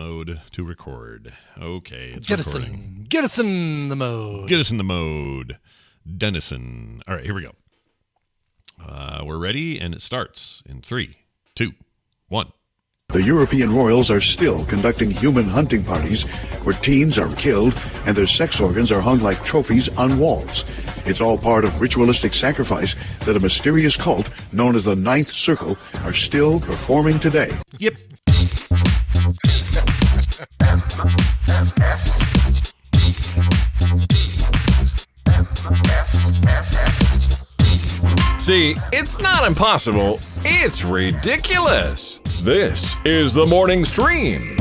mode to record. Okay, it's Get recording. Get us in the mode. Get us in the mode. Dennison. All right, here we go. We're ready, and it starts in 3, 2, 1. The European royals are still conducting human hunting parties where teens are killed and their sex organs are hung like trophies on walls. It's all part of ritualistic sacrifice that a mysterious cult known as the Ninth Circle are still performing today. Yep. See, it's not impossible, it's ridiculous. This is the morning stream.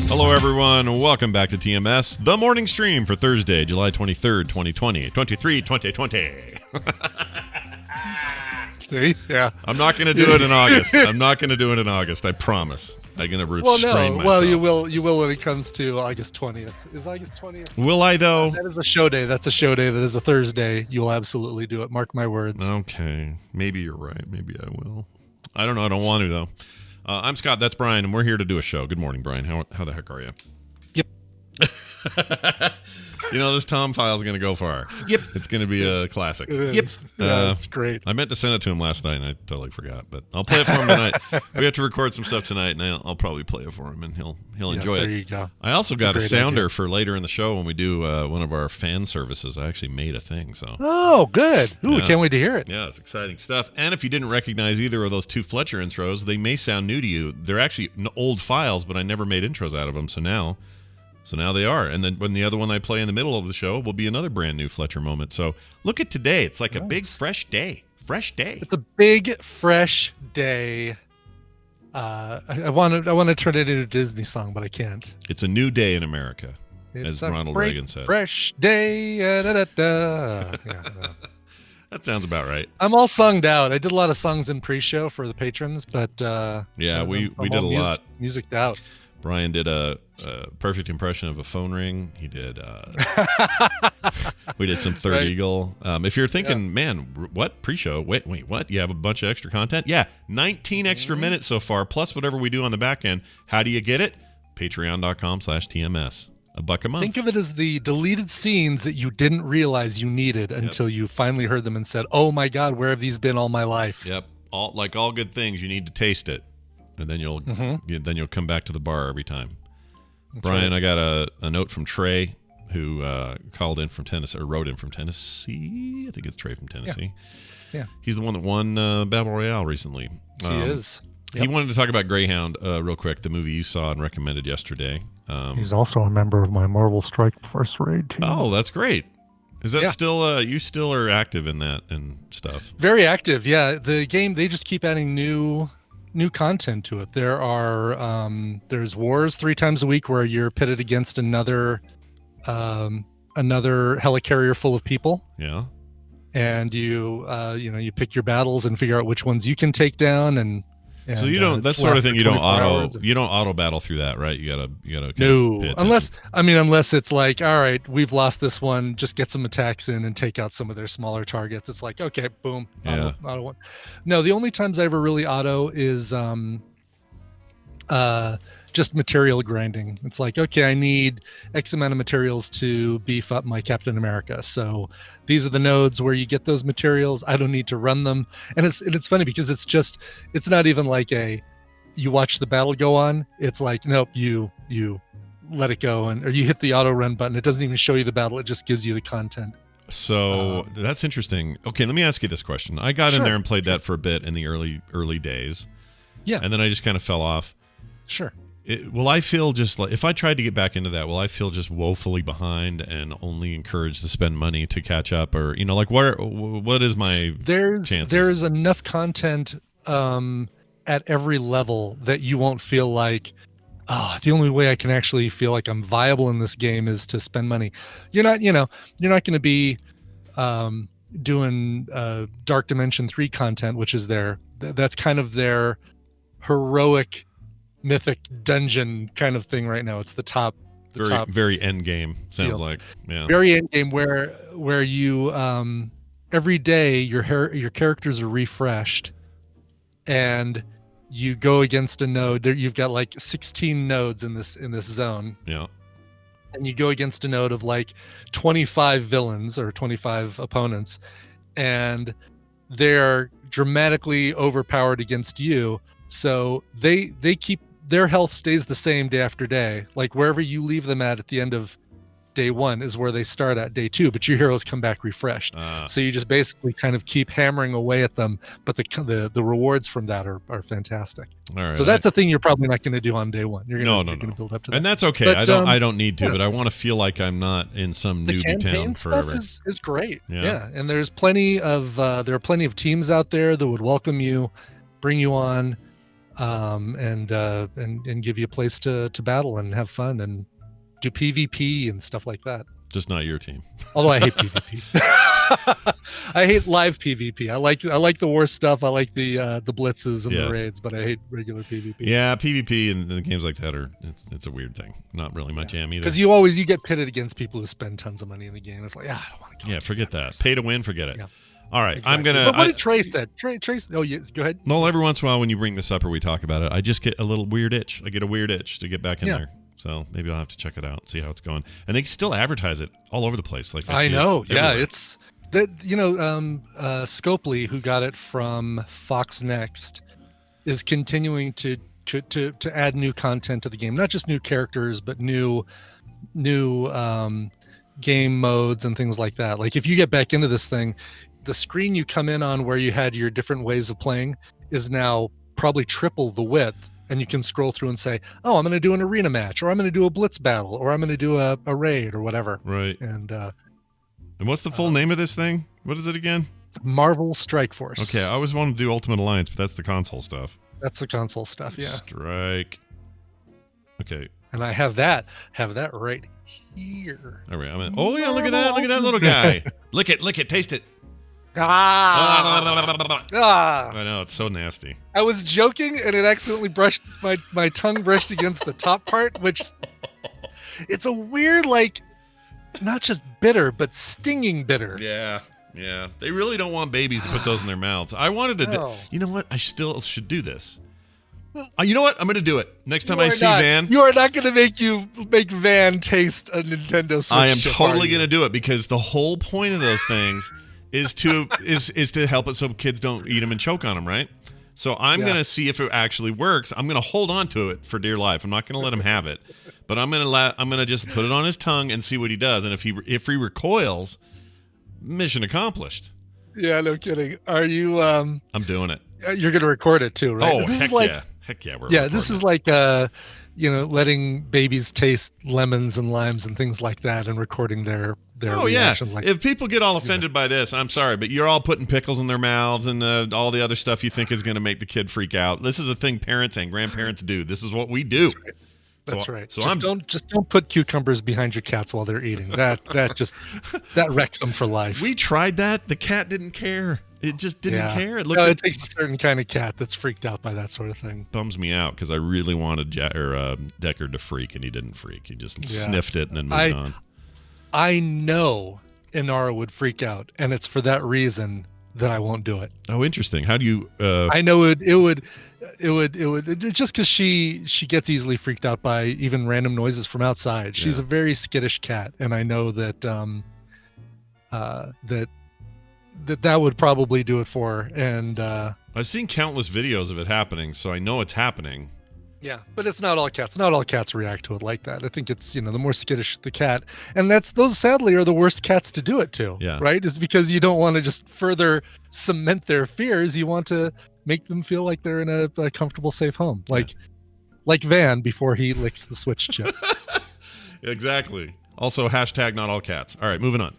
Hello, everyone. Welcome back to TMS, the morning stream for Thursday, July 23rd, 2020. 2020. See? Yeah. I'm not going to do it in August. I promise. I'm going to restrain myself. Well, you will when it comes to August 20th. Is August 20th? Will I, though? That is a show day. That's a show day. That is a Thursday. You will absolutely do it. Mark my words. Okay. Maybe you're right. Maybe I will. I don't know. I don't want to, though. I'm Scott. That's Brian, and we're here to do a show. Good morning, Brian. How the heck are you? Yep. You know, this Tom file is going to go far. Yep. It's going to be a classic. It yep. is. Yeah, it's great. I meant to send it to him last night, and I totally forgot. But I'll play it for him tonight. We have to record some stuff tonight, and I'll probably play it for him, and he'll enjoy it. There you go. I also That's got a sounder idea. for later in the show when we do one of our fan services. I actually made a thing. So. Oh, good. Ooh, Yeah. Can't wait to hear it. Yeah, it's exciting stuff. And if you didn't recognize either of those two Fletcher intros, they may sound new to you. They're actually old files, but I never made intros out of them. So now they are. And then when the other one I play in the middle of the show will be another brand new Fletcher moment. So look at today. It's like a big fresh day. Fresh day. It's a big, fresh day. I want to turn it into a Disney song, but I can't. It's a new day in America, It's as a Ronald great, Reagan said. Fresh day. Da, da, da. Yeah, no. That sounds about right. I'm all sunged out. I did a lot of songs in pre-show for the patrons, but Yeah, we I'm did a all lot. Musiced out. Brian did a perfect impression of a phone ring. He did. We did some Third Right. Eagle. If you're thinking, man, what pre-show? Wait, what? You have a bunch of extra content? Yeah, 19 extra minutes so far, plus whatever we do on the back end. How do you get it? Patreon.com/TMS. $1 a month. Think of it as the deleted scenes that you didn't realize you needed until you finally heard them and said, "Oh my God, where have these been all my life?" Yep. Like all good things, you need to taste it, and then you'll come back to the bar every time. That's Brian, right. I got a note from Trey, who called in from Tennessee, or wrote in from Tennessee. I think it's Trey from Tennessee. Yeah. He's the one that won Battle Royale recently. He is. He wanted to talk about Greyhound real quick, the movie you saw and recommended yesterday. He's also a member of my Marvel Strike Force raid team. Oh, that's great. Is that Yeah. still, you still are active in that and stuff? Very active. Yeah. The game, they just keep adding new content to it. There are there's wars 3 times a week where you're pitted against another helicarrier full of people, Yeah. and you pick your battles and figure out which ones you can take down. And So you don't. That sort of thing. You don't 24 hours. auto battle through that, right? You gotta. No, pay unless attention. it's like, all right, we've lost this one, just get some attacks in and take out some of their smaller targets. It's like, okay, boom. Yeah. Auto one. No, the only times I ever really auto is just material grinding. It's like, okay, I need X amount of materials to beef up my Captain America. So these are the nodes where you get those materials. I don't need to run them. And it's funny because it's not even like you watch the battle go on. It's like, nope, you let it go, or you hit the auto run button. It doesn't even show you the battle. It just gives you the content. So that's interesting. Okay, let me ask you this question. I got in there and played that for a bit in the early days. Yeah. And then I just kind of fell off. Sure. Will I feel just like, if I tried to get back into that, will I feel just woefully behind and only encouraged to spend money to catch up? Or, like, what is my chances? There's enough content at every level that you won't feel like, the only way I can actually feel like I'm viable in this game is to spend money. You're not going to be doing Dark Dimension 3 content, which is that's kind of their heroic mythic dungeon kind of thing right now. It's the top very end game sounds deal. like. Yeah. Very end game where you every day your characters are refreshed, and you go against a node. There, you've got like 16 nodes in this zone. Yeah. And you go against a node of like 25 villains or 25 opponents, and they're dramatically overpowered against you. So they keep their health stays the same day after day. Like wherever you leave them at the end of day 1 is where they start at day 2, but your heroes come back refreshed. So you just basically kind of keep hammering away at them, but the rewards from that are fantastic. All right. So that's a thing you're probably not going to do on day 1. You're going to build up to that. And that's okay. But, I don't need to, but I want to feel like I'm not in some newbie town forever. Stuff is great. Yeah. And there's plenty of there are plenty of teams out there that would welcome you, bring you on, and give you a place to battle and have fun and do PvP and stuff like that. Just not your team. Although I hate PvP. I hate live PvP. I like the war stuff. I like the blitzes and the raids, but I hate regular PvP. Yeah, PvP and games like that it's a weird thing. Not really my jam either. Because you get pitted against people who spend tons of money in the game. It's like, I don't want to go. Yeah, forget that. Pay to win, forget it. Yeah. All right, exactly. I'm gonna. But what did Trey said? Trace. Oh, yes. Go ahead. Well, every once in a while when you bring this up or we talk about it, I just get a little weird itch. I get a weird itch to get back in there. So maybe I'll have to check it out, see how it's going. And they still advertise it all over the place. Like I know. Yeah, it's that. Scopely, who got it from Fox Next, is continuing to add new content to the game. Not just new characters, but new game modes and things like that. Like if you get back into this thing, the screen you come in on where you had your different ways of playing is now probably triple the width. And you can scroll through and say, oh, I'm going to do an arena match, or I'm going to do a blitz battle, or I'm going to do a raid or whatever. Right. And what's the full name of this thing? What is it again? Marvel Strike Force. Okay, I always wanted to do Ultimate Alliance, but that's the console stuff. That's the console stuff, yeah. Strike. Okay. And I have that right here. All right. Oh, yeah, look at that little guy. Lick it, taste it. Ah. I know, it's so nasty. I was joking and it accidentally brushed my tongue brushed against the top part, which it's a weird, like, not just bitter, but stinging bitter. Yeah. They really don't want babies to put those in their mouths. I wanted to you know what? I still should do this. You know what? I'm going to do it. Next time I see Van. You are not going to make Van taste a Nintendo Switch. I am totally going to do it because the whole point of those things is to help it so kids don't eat them and choke on them, right? So I'm going to see if it actually works. I'm going to hold on to it for dear life. I'm not going to let him have it, but I'm going to just put it on his tongue and see what he does. And if he recoils, mission accomplished. Yeah, no kidding. Are you? I'm doing it. You're going to record it too, right? Oh, heck yeah! This is like letting babies taste lemons and limes and things like that, and recording their reactions. Like, if people get all offended by this, I'm sorry, but you're all putting pickles in their mouths and all the other stuff you think is going to make the kid freak out. This is a thing parents and grandparents do. This is what we do. That's right. So don't put cucumbers behind your cats while they're eating. That wrecks them for life. We tried that. The cat didn't care. It just didn't care. It takes a certain kind of cat that's freaked out by that sort of thing. Bums me out because I really wanted Deckard to freak, and he didn't freak. He just sniffed it and then moved on. I know Inara would freak out, and it's for that reason that I won't do it. Oh, interesting. How do you? I know it would just because she gets easily freaked out by even random noises from outside. She's a very skittish cat, and I know that that would probably do it for her. And I've seen countless videos of it happening, so I know it's happening. Yeah, but it's not all cats. Not all cats react to it like that. I think it's, the more skittish the cat, and those sadly are the worst cats to do it to. Yeah. Right? Is because you don't want to just further cement their fears. You want to make them feel like they're in a comfortable, safe home, like Van before he licks the Switch chip. Exactly. Also, hashtag not all cats. All right, moving on.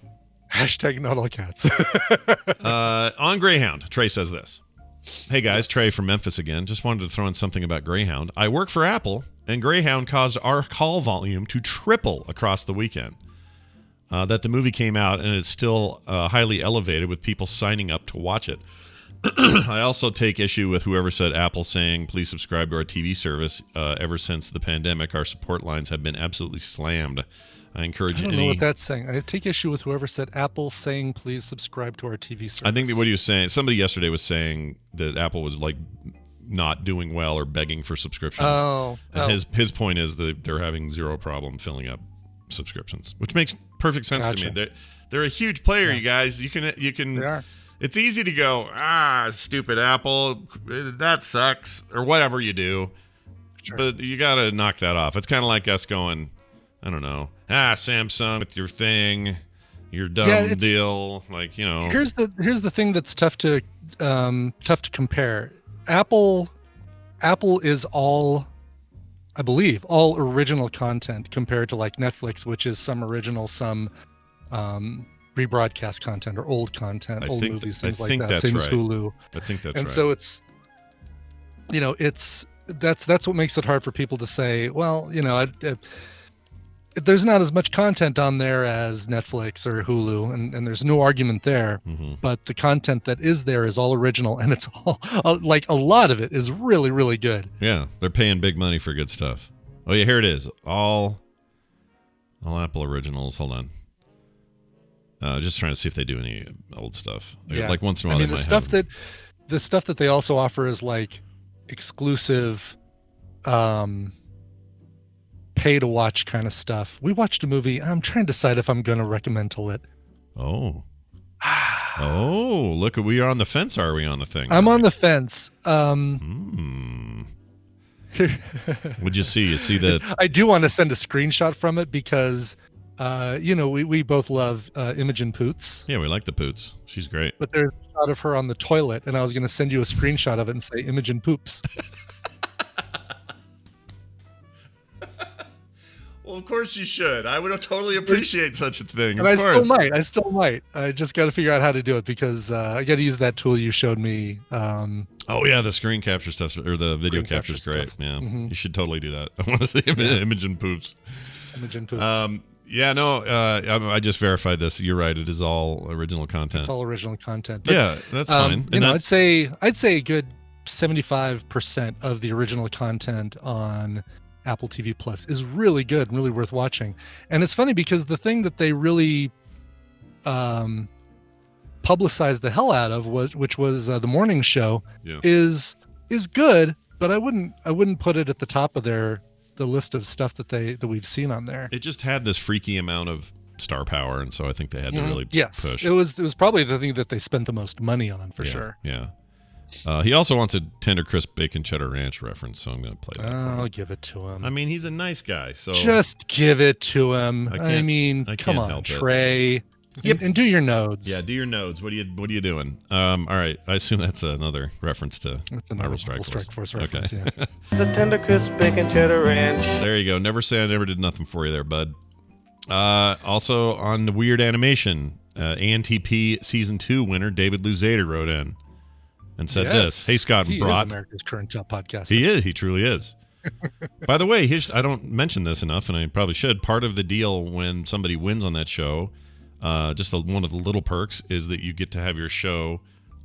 Hashtag not all cats. On Greyhound, Trey says this. Hey guys, Trey from Memphis again. Just wanted to throw in something about Greyhound. I work for Apple, and Greyhound caused our call volume to triple across the weekend. That the movie came out, and it's still highly elevated with people signing up to watch it. I also take issue with whoever said Apple saying, please subscribe to our TV service. Ever since the pandemic, our support lines have been absolutely slammed. I encourage I don't any. know what that's saying. I take issue with whoever said Apple saying, please subscribe to our TV service. I think that what he was saying, somebody yesterday was saying that Apple was like not doing well or begging for subscriptions. And his point is that they're having zero problem filling up subscriptions, which makes perfect sense to me. They're a huge player, you guys. You can. They are. It's easy to go, stupid Apple, that sucks, or whatever you do. Sure. But you got to knock that off. It's kind of like us going, I don't know, Samsung with your thing, your dumb deal, like, you know. Here's the thing that's tough to compare. Apple is all, I believe, all original content compared to like Netflix, which is some original, some rebroadcast content or old content, old movies, things like that. Same as Hulu. I think that's right. And so it's, you know, that's what makes it hard for people to say, well, you know, there's not as much content on there as Netflix or Hulu, and there's no argument there. Mm-hmm. But the content that is there is all original, and it's all like a lot of it is really, really good. Yeah, they're paying big money for good stuff. Oh yeah, here it is. All Apple originals. Hold on. Just trying to see if they do any old stuff. Yeah. Like once in a while, the stuff that they also offer is like exclusive, pay to watch kind of stuff. We watched a movie. I'm trying to decide if I'm going to recommend to Lit. Oh, look, we are on the fence. Are we on the thing? I'm on the fence. What'd you see? You see that? I do want to send a screenshot from it because, you know, we both love Imogen Poots. Yeah, we like the Poots. She's great. But there's a shot of her on the toilet, and I was going to send you a screenshot of it and say Imogen Poops. Well, of course you should. I would totally appreciate such a thing. And I still might. I just got to figure out how to do it because I got to use that tool you showed me. Oh yeah, the screen capture stuff or the video capture is great. Yeah, you should totally do that. I want to see Imogen Poops. Imogen Poops. Yeah, no, I just verified this. You're right. It is all original content. It's all original content. But, yeah, that's fine. You know, I'd say a good 75% of the original content on Apple TV Plus is really good and really worth watching. And it's funny because the thing that they really publicized the hell out of which was the morning show, is good, but I wouldn't put it at the top of the list of stuff that we've seen on there. It just had this freaky amount of star power, and so I think they had to really push. It was probably the thing that they spent the most money on for sure. Yeah. He also wants a tender crisp bacon cheddar ranch reference, so I'm going to play that. I'll give it to him. I mean, he's a nice guy, so just give it to him. I mean, come on, Trey. Yep. And do your nodes. Yeah, do your nodes. What are you doing? All right. I assume that's another reference to Marvel Strike Force reference. Okay. Yeah. The tender crisp bacon cheddar ranch. There you go. Never say I never did nothing for you there, bud. Also on the Weird Animation, ANTP Season 2 winner David Luzader wrote in and said this. Hey, Scott and Brat. He is America's current top podcaster. He is. He truly is. By the way, I don't mention this enough, and I probably should. Part of the deal when somebody wins on that show, one of the little perks, is that you get to have your show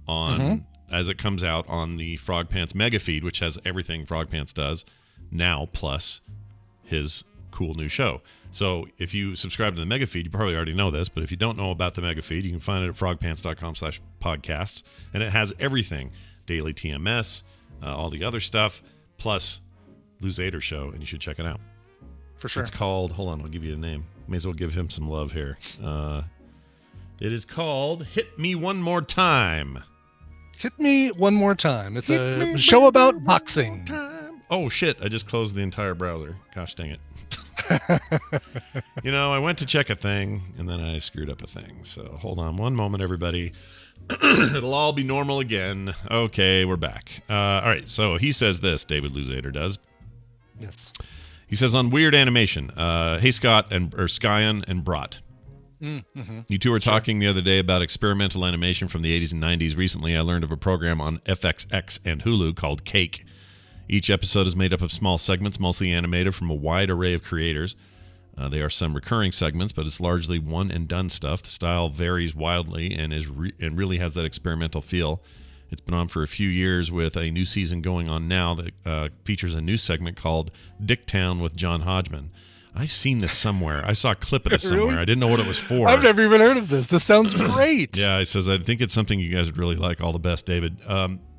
on as it comes out on the Frog Pants mega feed, which has everything Frog Pants does now, plus his cool new show. So if you subscribe to the mega feed, you probably already know this, but if you don't know about the mega feed, you can find it at frogpants.com/podcasts, and it has everything: daily TMS, all the other stuff, plus Luzader show, and you should check it out. For sure. It's called, hold on, I'll give you the name. May as well give him some love here. It is called Hit Me One More Time. Hit Me One More Time. It's a show about boxing. Oh, shit. I just closed the entire browser. Gosh dang it. I went to check a thing, and then I screwed up a thing. So hold on one moment, everybody. It'll all be normal again. Okay, we're back. All right, so he says this, David Luzader does. Yes. He says on Weird Animation, hey, Scott, or Skyan and Brat. You two were talking the other day about experimental animation from the 80s and 90s. Recently, I learned of a program on FXX and Hulu called Cake. Each episode is made up of small segments, mostly animated from a wide array of creators. There are some recurring segments, but it's largely one-and-done stuff. The style varies wildly and really has that experimental feel. It's been on for a few years with a new season going on now that features a new segment called Dicktown with John Hodgman. I've seen this somewhere. I saw a clip of this Really? somewhere. I didn't know what it was for. I've never even heard of this. This sounds great. Yeah, he says, I think it's something you guys would really like. All the best, David.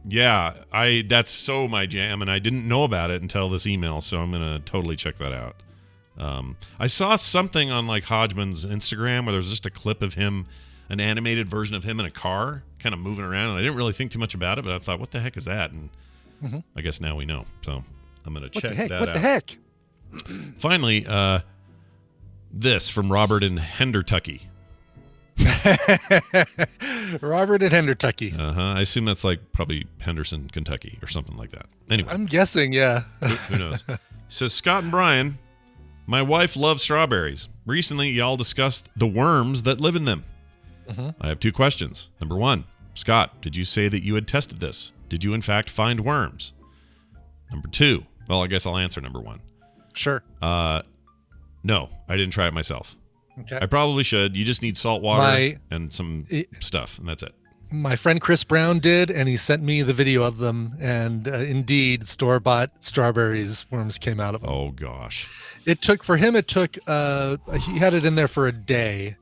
Yeah, that's so my jam, and I didn't know about it until this email, so I'm going to totally check that out. I saw something on like Hodgman's Instagram where there was just a clip of him, an animated version of him in a car kind of moving around, and I didn't really think too much about it, but I thought, what the heck is that? And I guess now we know, so I'm going to check that out. What the heck? Finally, this from Robert in Hendertucky. Robert in Hendertucky. I assume that's like probably Henderson, Kentucky or something like that. Anyway. I'm guessing, yeah. Who knows? He says, Scott and Brian, my wife loves strawberries. Recently, y'all discussed the worms that live in them. I have 2 questions. Number 1, Scott, did you say that you had tested this? Did you, in fact, find worms? Number 2, well, I guess I'll answer number 1. Sure. No, I didn't try it myself. Okay. I probably should. You just need salt water and some stuff, and that's it. My friend Chris Brown did, and he sent me the video of them, and indeed, store-bought strawberries, worms came out of them. Oh, gosh. He had it in there for a day,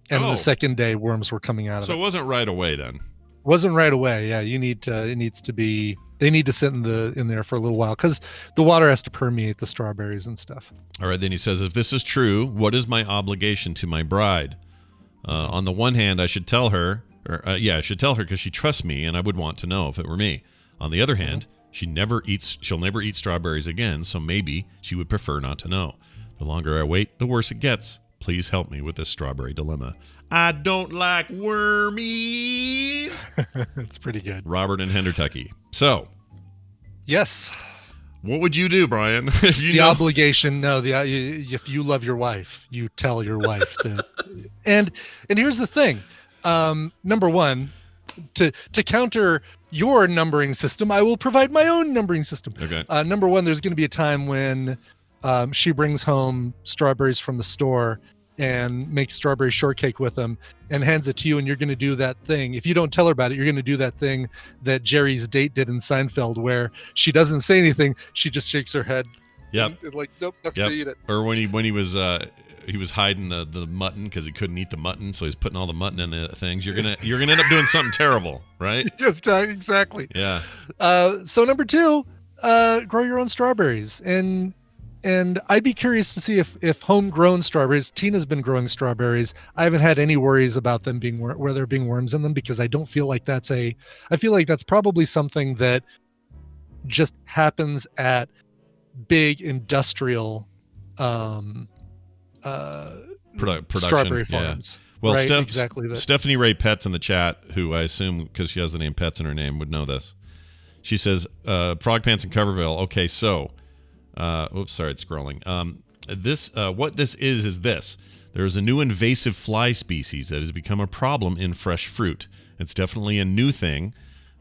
and the second day, worms were coming out of it. So it wasn't right away then? Wasn't right away, yeah. They need to sit in there for a little while because the water has to permeate the strawberries and stuff. All right, then he says, if this is true, what is my obligation to my bride? On the one hand, I should tell her, because she trusts me and I would want to know if it were me. On the other hand, she'll never eat strawberries again, so maybe she would prefer not to know. The longer I wait, the worse it gets. Please help me with this strawberry dilemma. I don't like wormies. That's pretty good. Robert in Hendertucky. So, yes. What would you do, Brian? If you obligation, if you love your wife, you tell your wife that. And here's the thing. Number 1, to counter your numbering system, I will provide my own numbering system. Okay. Number 1, there's going to be a time when she brings home strawberries from the store and makes strawberry shortcake with them and hands it to you, and you're going to do that thing. If you don't tell her about it, you're going to do that thing that Jerry's date did in Seinfeld where she doesn't say anything, she just shakes her head. Yep. And like, nope, not going to eat it. Or when he was hiding the mutton because he couldn't eat the mutton, so he's putting all the mutton in the things. You're gonna end up doing something terrible, right? Yes, exactly. Yeah. So number 2, grow your own strawberries, and I'd be curious to see if homegrown strawberries. Tina's been growing strawberries. I haven't had any worries about them being where there being worms in them because I don't feel like I feel like that's probably something that just happens at big industrial production strawberry farms. Yeah. Well, right? Exactly that. Stephanie Ray Pets in the chat, who I assume because she has the name Pets in her name, would know this. She says, Frog Pants in Coverville. Okay, so. Oops, sorry, it's scrolling. What this is this. There is a new invasive fly species that has become a problem in fresh fruit. It's definitely a new thing.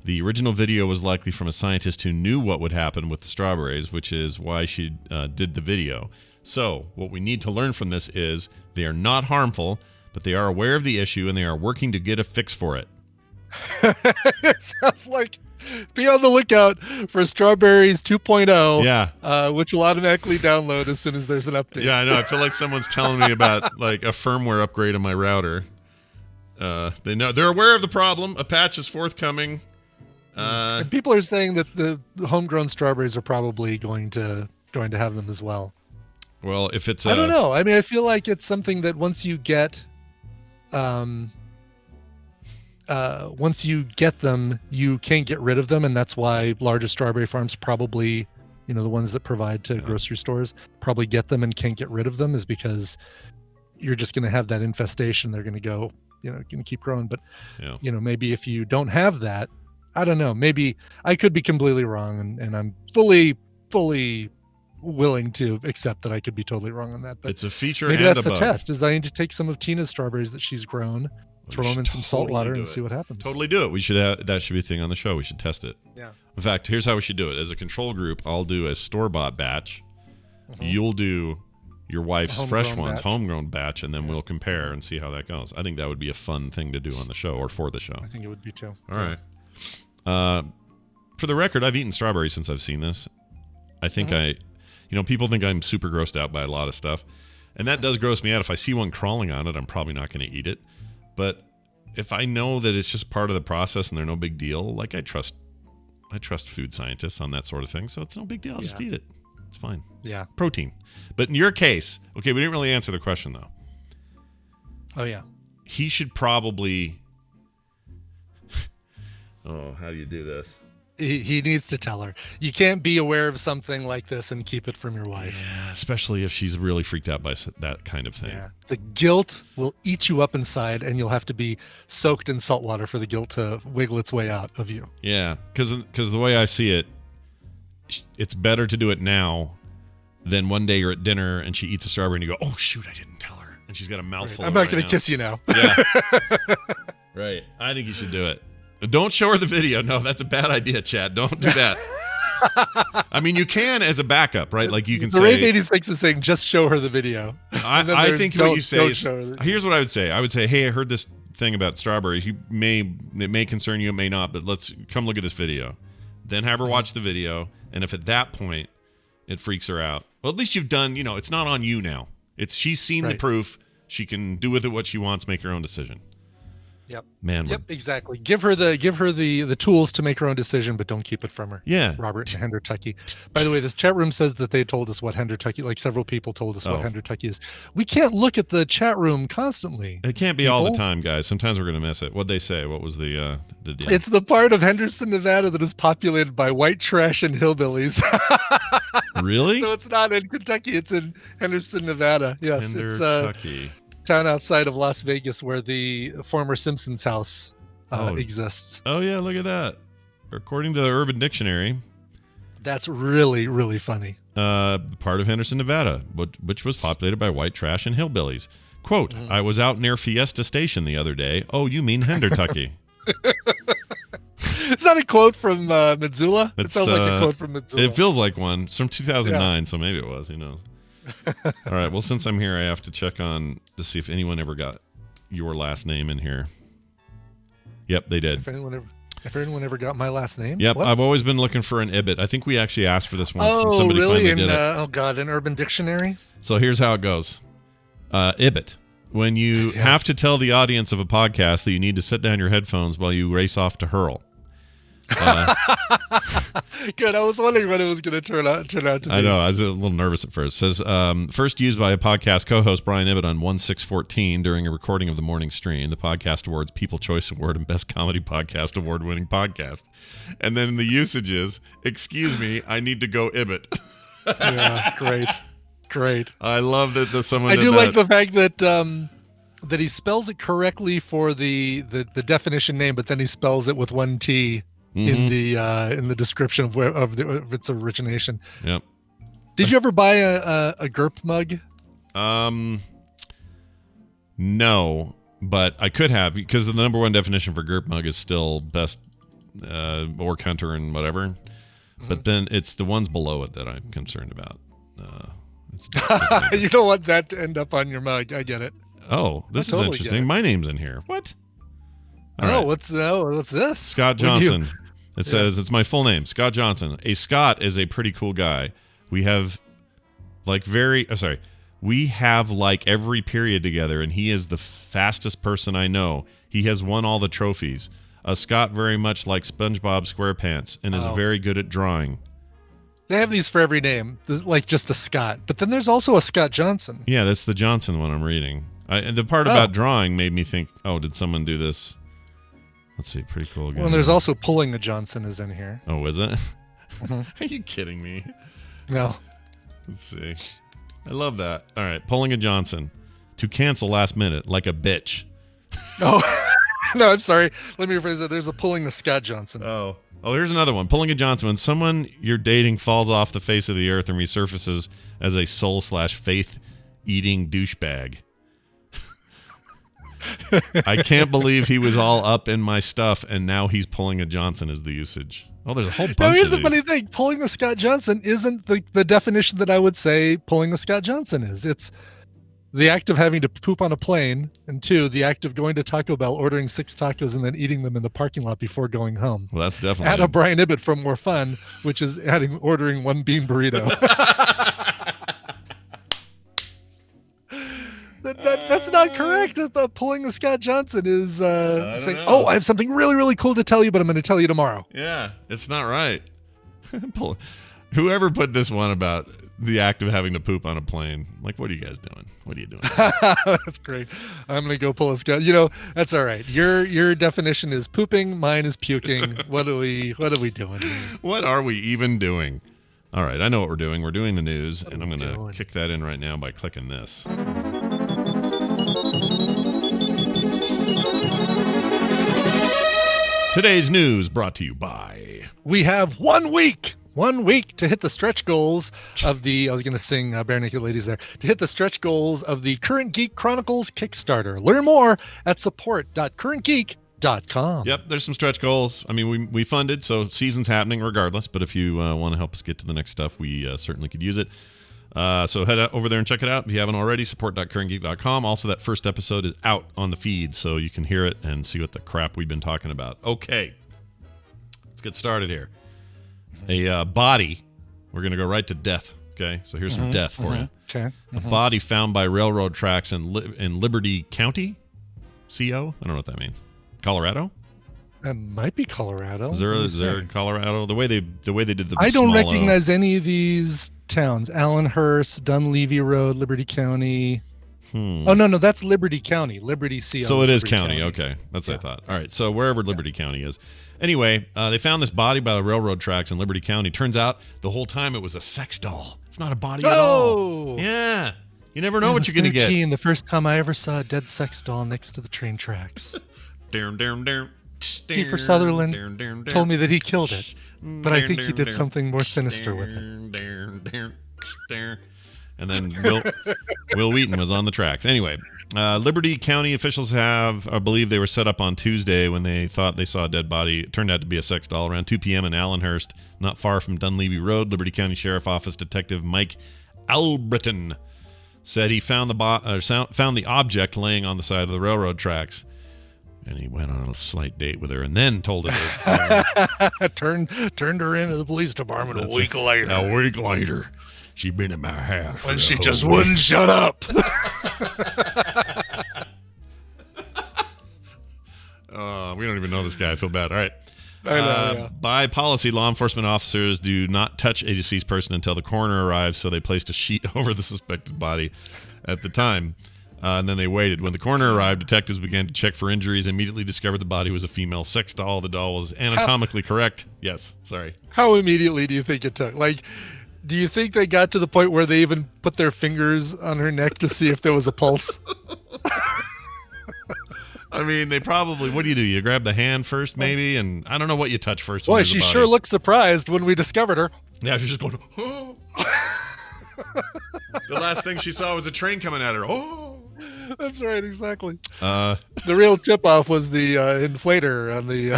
The original video was likely from a scientist who knew what would happen with the strawberries, which is why she did the video. So, what we need to learn from this is they are not harmful, but they are aware of the issue and they are working to get a fix for it. It sounds like be on the lookout for Strawberries 2.0. Yeah. Which will automatically download as soon as there's an update. Yeah, I know. I feel like someone's telling me about like a firmware upgrade on my router. They're aware of the problem. A patch is forthcoming. And people are saying that the homegrown strawberries are probably going to have them as well. Well, if it's I don't know. I mean, I feel like it's something that once you get them, you can't get rid of them, and that's why larger strawberry farms probably, the ones that provide to grocery stores, probably get them and can't get rid of them, is because you're just going to have that infestation. They're going to go, going to keep growing. But maybe if you don't have that, I don't know. Maybe I could be completely wrong, and I'm fully willing to accept that I could be totally wrong on that. But it's a feature. Maybe and that's a the bug. test. Is I need to take some of Tina's strawberries that she's grown, throw them in some salt water, and see what happens. Totally do it. We should that should be a thing on the show. We should test it. Yeah. In fact, here's how we should do it. As a control group, I'll do a store-bought batch. You'll do your wife's fresh ones, homegrown batch, and then we'll compare and see how that goes. I think that would be a fun thing to do on the show or for the show. I think it would be too. All right. For the record, I've eaten strawberries since I've seen this. I think people think I'm super grossed out by a lot of stuff. And that does gross me out. If I see one crawling on it, I'm probably not going to eat it. But if I know that it's just part of the process and they're no big deal, like I trust food scientists on that sort of thing, so it's no big deal. I'll just eat it. It's fine. Yeah. Protein. But in your case, okay, we didn't really answer the question though. Oh yeah. He should probably. Oh, how do you do this? He needs to tell her. You can't be aware of something like this and keep it from your wife. Yeah, especially if she's really freaked out by that kind of thing. Yeah. The guilt will eat you up inside, and you'll have to be soaked in salt water for the guilt to wiggle its way out of you. Yeah, because the way I see it, it's better to do it now than one day you're at dinner and she eats a strawberry and you go, oh, shoot, I didn't tell her. And she's got a mouthful. Right. I'm not going to kiss you now. Yeah. Right. I think you should do it. Don't show her the video. No, that's a bad idea, Chad. Don't do that. I mean, you can as a backup, right? Like you can say. The Raid 86 is saying just show her the video. I think what you say is, here's what I would say. I would say, hey, I heard this thing about strawberries. It may concern you, it may not, but let's come look at this video. Then have her watch the video, and if at that point it freaks her out, well, at least you've done. It's not on you now. She's seen the proof. She can do with it what she wants. Make her own decision. Yep. Man. Yep. Exactly. Give her the tools to make her own decision, but don't keep it from her. Yeah. Robert and Hendertucky. By the way, this chat room says that they told us what Hendertucky. Like several people told us what Hendertucky is. We can't look at the chat room constantly. It can't be all the time, guys. Sometimes we're gonna miss it. What'd they say? What was the deal? It's the part of Henderson, Nevada that is populated by white trash and hillbillies. Really? So it's not in Kentucky. It's in Henderson, Nevada. Yes. Hendertucky. It's town outside of Las Vegas where the former Simpsons house exists. Oh yeah, look at that. According to the Urban Dictionary, that's really, really funny. Part of Henderson, Nevada, which was populated by white trash and hillbillies. Quote, I was out near Fiesta Station the other day. Oh, you mean Hendertucky. Is that a quote from Missoula? It sounds like a quote from Missoula. It feels like one. It's from 2009, so maybe it was. Who knows? All right. Well, since I'm here, I have to check on to see if anyone ever got your last name in here. Yep, they did. If anyone ever got my last name? Yep, what? I've always been looking for an Ibit. I think we actually asked for this once. And somebody really? Finally did it. Oh, God, an Urban Dictionary? So here's how it goes. Ibit. When you have to tell the audience of a podcast that you need to set down your headphones while you race off to hurl. Good. I was wondering what it was going to turn out to be. I know. I was a little nervous at first. It says, first used by a podcast co-host, Brian Ibbott, on 1/6/14 during a recording of the morning stream, the Podcast Awards People Choice Award and Best Comedy Podcast Award-winning podcast. And then the usage is, excuse me, I need to go Ibbott. Yeah, great. I love that someone I did do that. like the fact that that he spells it correctly for the definition name, but then he spells it with one T. In the description of its origination. Yep. Did you ever buy a GURP mug? No, but I could have, because the number one definition for GURP mug is still best orc hunter and whatever. Mm-hmm. But then it's the ones below it that I'm concerned about. You don't want that to end up on your mug. I get it. Oh, this is interesting. My name's in here. What? All right. What's this? Scott Johnson. It says, it's my full name, Scott Johnson. A Scot is a pretty cool guy. We have like every period together, and he is the fastest person I know. He has won all the trophies. A Scot very much like SpongeBob SquarePants and is very good at drawing. They have these for every name, like just a Scott. But then there's also a Scott Johnson. Yeah, that's the Johnson one I'm reading. And the part about drawing made me think, oh, did someone do this? Let's see, pretty cool. Well, there's also Pulling the Johnson is in here. Oh, is it? Mm-hmm. Are you kidding me? No. Let's see. I love that. All right, Pulling a Johnson. To cancel last minute, like a bitch. Oh, no, I'm sorry. Let me rephrase it. There's a Pulling the Scott Johnson. Oh, here's another one. Pulling a Johnson. When someone you're dating falls off the face of the earth and resurfaces as a soul/faith-eating douchebag. I can't believe he was all up in my stuff, and now he's pulling a Johnson is the usage. Oh, there's a whole bunch of these. Here's the funny thing. Pulling the Scott Johnson isn't the definition that I would say pulling the Scott Johnson is. It's the act of having to poop on a plane, and 2, the act of going to Taco Bell, ordering 6 tacos, and then eating them in the parking lot before going home. Well, that's definitely... Add a Brian Ibbott for more fun, which is ordering 1 bean burrito. That's not correct. Pulling a Scott Johnson is don't saying, know. "Oh, I have something really, really cool to tell you, but I'm going to tell you tomorrow." Yeah, it's not right. Whoever put this one about the act of having to poop on a plane, like, what are you guys doing? What are you doing? That's great. I'm going to go pull a Scott. That's all right. Your definition is pooping. Mine is puking. What are we doing here? What are we even doing? All right, I know what we're doing. We're doing the news, and I'm going to doing? kick that in right now by clicking this. Today's news brought to you by... We have 1 week. 1 week to hit the stretch goals of the, I was going to sing Bare Naked Ladies there, to hit the stretch goals of the Current Geek Chronicles Kickstarter. Learn more at support.currentgeek.com. Yep, there's some stretch goals. I mean, we funded, so season's happening regardless, but if you want to help us get to the next stuff, we certainly could use it. So head over there and check it out if you haven't already, support.currentgeek.com. Also, that first episode is out on the feed, so you can hear it and see what the crap we've been talking about. Okay, let's get started here. A body. We're going to go right to death. Okay, so here's some death for you. Okay. A body found by railroad tracks in Liberty County, CO. I don't know what that means. Colorado. That might be Colorado. Is there Colorado? The way they did the. I don't small O. recognize any of these towns. Allenhurst, Dunleavy Road, Liberty County. Oh no, that's Liberty County. Liberty CO. So it is Liberty county. Okay, that's what I thought. All right, so wherever Liberty County is. Anyway, they found this body by the railroad tracks in Liberty County. Turns out the whole time it was a sex doll. It's not a body at all. Yeah, you never know what you're gonna get. The first time I ever saw a dead sex doll next to the train tracks. Kiefer Sutherland told me that he killed it, but I think he did something more sinister with it. And then Will Wheaton was on the tracks. Anyway, Liberty County officials I believe they were set up on Tuesday when they thought they saw a dead body. It turned out to be a sex doll around 2 p.m. in Allenhurst, not far from Dunleavy Road. Liberty County Sheriff Office Detective Mike Albritton said he found the object laying on the side of the railroad tracks. And he went on a slight date with her and then told her turned her into the police department a week later. A week later, she'd been in my house. When she just wouldn't shut up. We don't even know this guy. I feel bad. All right. I know, yeah. By policy, law enforcement officers do not touch a deceased person until the coroner arrives, so they placed a sheet over the suspected body at the time. And then they waited. When the coroner arrived, detectives began to check for injuries, immediately discovered the body was a female sex doll. The doll was anatomically correct. Yes, sorry. How immediately do you think it took? Like, do you think they got to the point where they even put their fingers on her neck to see if there was a pulse? I mean, they probably, what do? You grab the hand first, maybe? And I don't know what you touch first. Boy, she sure looked surprised when we discovered her. Yeah, she's just going, oh. The last thing she saw was a train coming at her. Oh. That's right, exactly. The real tip-off was the inflator on the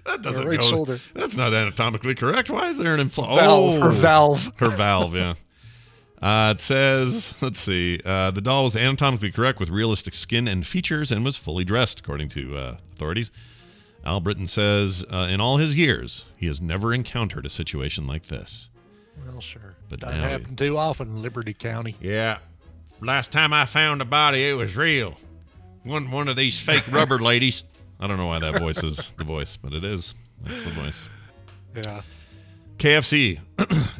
that doesn't right go. Shoulder. That's not anatomically correct. Why is there an inflator? Valve, her valve. Her valve, yeah. It says, let's see, the doll was anatomically correct with realistic skin and features and was fully dressed, according to authorities. Al Britton says, in all his years, he has never encountered a situation like this. Well, sure. But doesn't now happen too often in Liberty County. Yeah. Last time I found a body, it was real. One of these fake rubber ladies. I don't know why that voice is the voice, but it is. That's the voice. Yeah. KFC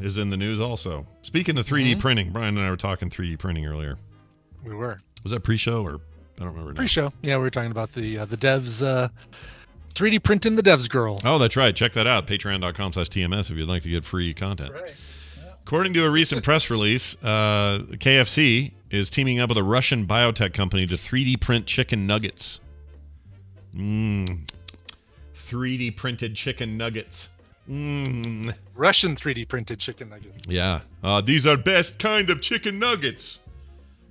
is in the news also. Speaking of 3D printing, Brian and I were talking 3D printing earlier. We were. Was that pre-show or I don't remember now. Pre-show. Yeah, we were talking about the devs 3D printing the devs girl. Oh, that's right. Check that out. Patreon.com/TMS if you'd like to get free content. Right. Yeah. According to a recent press release, KFC is teaming up with a Russian biotech company to 3D print chicken nuggets. 3D printed chicken nuggets. Russian 3D printed chicken nuggets. Yeah. These are best kind of chicken nuggets.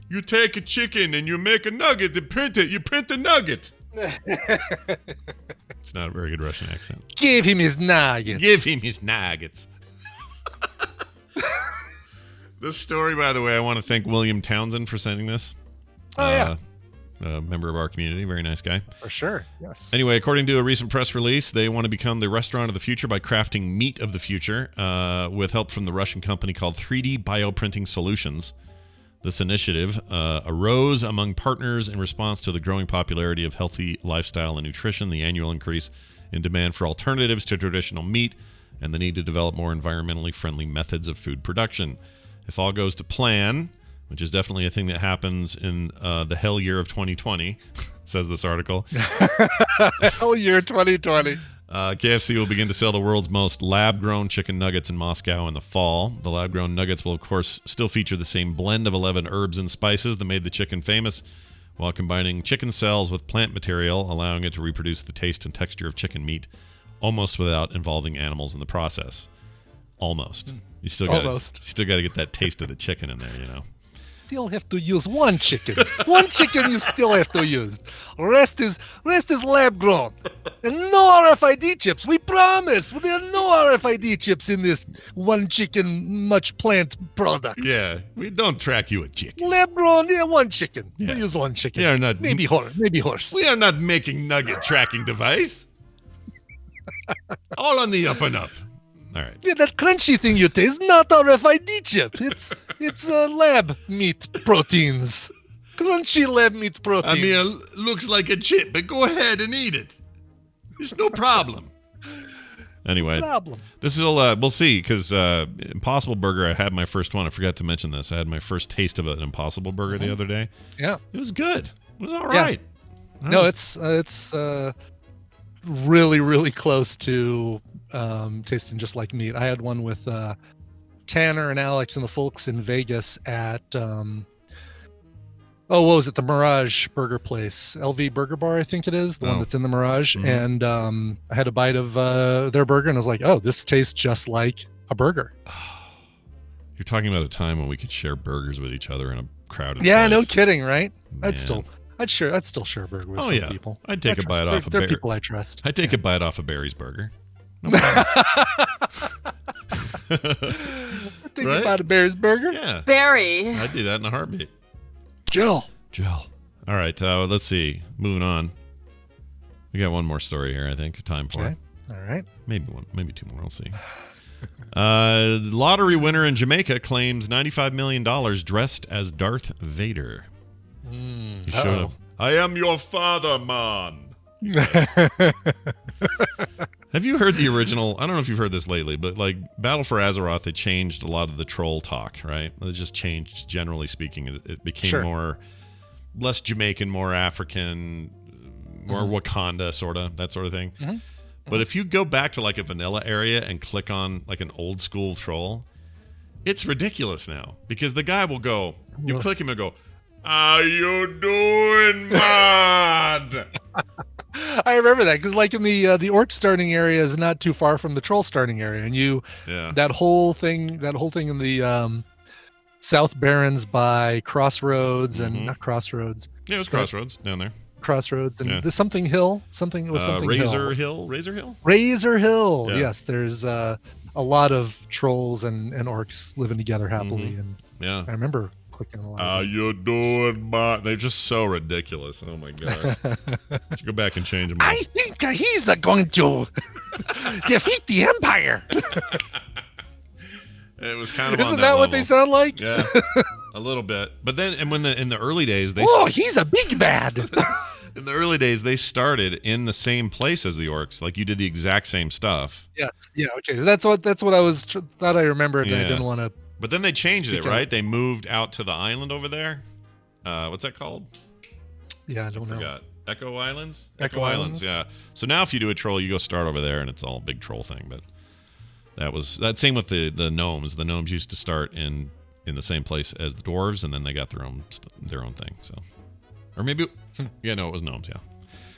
You take a chicken and you make a nugget and print it. You print a nugget. It's not a very good Russian accent. Give him his nuggets. Give him his nuggets. This story, by the way, I want to thank William Townsend for sending this. Oh, yeah. A member of our community. Very nice guy. For sure, yes. Anyway, according to a recent press release, they want to become the restaurant of the future by crafting meat of the future with help from the Russian company called 3D Bioprinting Solutions. This initiative arose among partners in response to the growing popularity of healthy lifestyle and nutrition, the annual increase in demand for alternatives to traditional meat, and the need to develop more environmentally friendly methods of food production. If all goes to plan, which is definitely a thing that happens in the hell year of 2020, says this article. Hell year 2020. KFC will begin to sell the world's most lab-grown chicken nuggets in Moscow in the fall. The lab-grown nuggets will, of course, still feature the same blend of 11 herbs and spices that made the chicken famous, while combining chicken cells with plant material, allowing it to reproduce the taste and texture of chicken meat, almost without involving animals in the process. Almost. You still got to get that taste of the chicken in there, you know. Still have to use one chicken. One chicken you still have to use. Rest is lab grown. And no RFID chips. We promise. There are no RFID chips in this one chicken, much plant product. Yeah, we don't track you a chicken. Lab grown, one chicken. Yeah. We use one chicken. We are not, maybe horse. We are not making nugget tracking device. All on the up and up. All right. Yeah, that crunchy thing you taste, not RFID chip. It's lab meat proteins. Crunchy lab meat proteins. I mean, it looks like a chip, but go ahead and eat it. There's no problem. Anyway, this is we'll see, because Impossible Burger, I had my first one. I forgot to mention this. I had my first taste of an Impossible Burger the other day. Yeah. It was good. It was all right. No, it's really, really close to tasting just like meat. I had one with Tanner and Alex and the folks in Vegas at what was it, the Mirage Burger Place, LV Burger Bar, I think it is, the one that's in the Mirage. And I had a bite of their burger and I was like, oh, this tastes just like a burger. You're talking about a time when we could share burgers with each other in a crowded yeah place. No kidding, right? Man. I'd still share a burger with some people. I'd take a bite off of They're people I trust. I'd take a bite off of Barry's burger. No problem. Take a bite of Barry's burger. Yeah. Barry. I'd do that in a heartbeat. Jill. All right, let's see. Moving on. We got one more story here, I think. Time for. Okay. All right. Maybe two more. We'll see. Lottery winner in Jamaica claims $95 million dressed as Darth Vader. He showed up. I am your father, man. Have you heard the original? I don't know if you've heard this lately, but like Battle for Azeroth, they changed a lot of the troll talk, right? It just changed, generally speaking. It became less Jamaican, more African, more Wakanda, sort of, that sort of thing. But if you go back to like a vanilla area and click on like an old school troll, it's ridiculous now, because the guy will go, you click him and go, how you doing, man? I remember that, because like in the orc starting area is not too far from the troll starting area, and that whole thing in the South Barrens by Crossroads and not Crossroads. Yeah, it was Crossroads down there. Crossroads and the something hill, something Razor Hill. Razor Hill. Yeah. Yes, there's a lot of trolls and orcs living together happily, and I remember clicking a lot. How you doing, man? They're just so ridiculous. Oh my god! Let's go back and change them. I think he's going to defeat the Empire. It was kind of. Isn't on that level. what they sound like? Yeah, a little bit. But then, and when in the early days, he's a big bad. In the early days, they started in the same place as the orcs. Like you did the exact same stuff. Yes. Yeah. Okay. That's what I was thought I remembered. And I didn't want to. But then they changed it, right? They moved out to the island over there. What's that called? Yeah, I don't know. Forgot. Echo Islands? Echo Islands, yeah. So now if you do a troll, you go start over there, and it's all big troll thing. But that same with the gnomes. The gnomes used to start in the same place as the dwarves, and then they got their own thing. So, or maybe it was gnomes. Yeah.